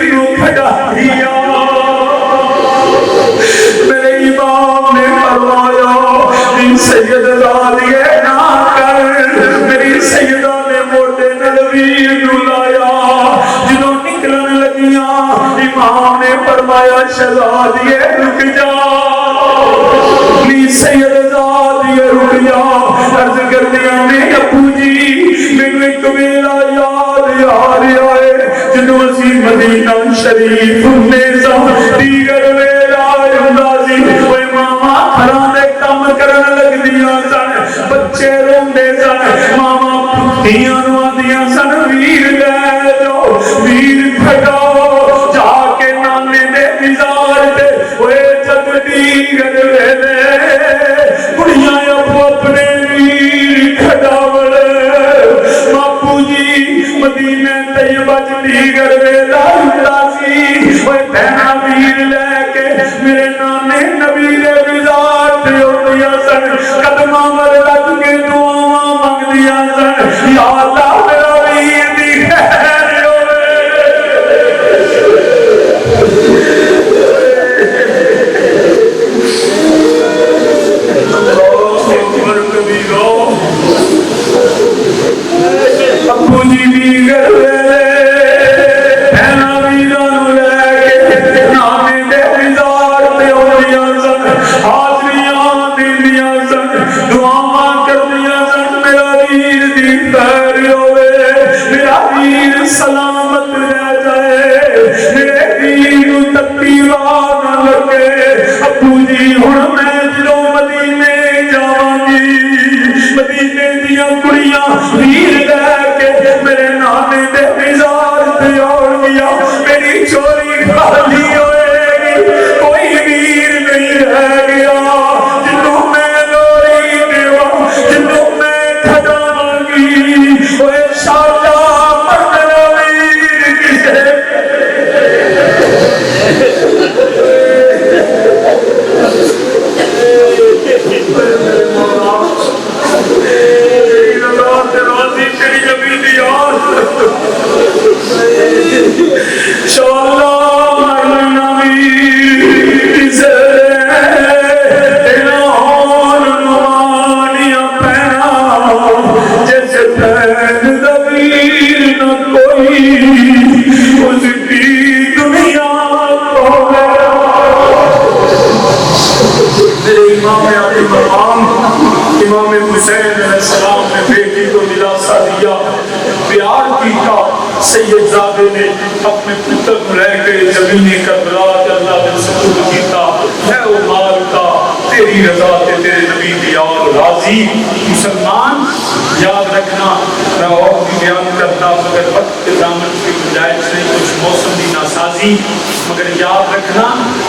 شریف نے دیگر ویلا اندازی کوئی ماما کھرانے کام کرن لگ دیا سن بچے روندے سن ماما پتیاں نو آدیاں سن ویر لے جاؤ ویر کھٹاؤ جا کے نانے دے مزار تے ہوئے جگ دیگر ویلے کڑیاں اپو اپنے ویر کھٹاوڑ باپو جی مدینہ طیبہ دیگر ویلا اندازی ہوئے بہنا ویر لے کے میرے نانے نبی دے مزار تے ہوندیاں سن قدماں ور لگ کے دعاواں منگ دیا سن یا اللہ میرا ویر دی خیر ہوئے ابو جی دیگر ویلے بہنا ویران لے کے نانے دے مزار تے ہوندیاں سن حاضریاں دیندیاں سن دعاواں کردیاں سن میرا ویر دی خیر ہوئے میرا ویر سلامت رہ جائے میرے ویر تکتی راہ نہ لگے ابو جی ہن میں جدوں مدینے جاواں گی مدینے دیاں کڑیاں ویر لے کے میرے نانے دے مزار تے آن گیا میری چوری خالی ہوئے گی کوئی ویر نہیں رہ گیا جنوں میں لوری دیواں جنوں میں کھڑاواں گی اوے شالا مرنا ویر کسے امام حسین علیہ السلام نے بیٹی کو دلاسا دیا پیار کیتا سید زادے نے اپنے پتر کو لے کے زمین کربلا تے اللہ نے سپرد کیتا ہے او مالکا تیری رضا تے تیرے نبی دی یاد راضی مسلمان یاد رکھنا میں اور بھی بیان کرتا مگر وقت کے دامن کی گنجائش نہیں کچھ موسم دی ناسازی مگر یاد رکھنا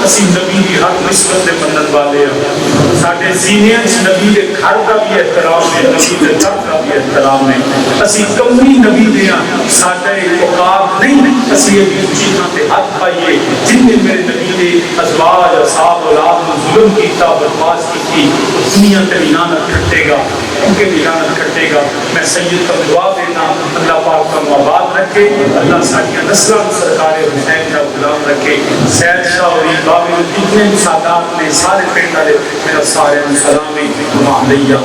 اسی نبی دی ہر نسبت دے منن والے ہیں ساڈے سینے نبی دے گھر کا بھی احترام ہے نبی دے در کا بھی احترام ہے اسی کمی نبی دیا ساڈا اوقات نہیں اسی یہ چیزاں تے ہاتھ پائیے جن نے میرے نبی دے ازواج اصحاب اولاد کو ظلم کیتا بدماش کی دنیا تے لعنت کھٹے گا ان کے بھی لعنت کھٹے گا میں سید کا دعا دینا اللہ پاک کا آباد رکھے اللہ ساڈیاں نسلاں سرکار حسین کا غلام رکھے سید شاہ اور بابے جتنے بھی سادات نے سارے پنڈ والے میرا سارے سلامی علیہ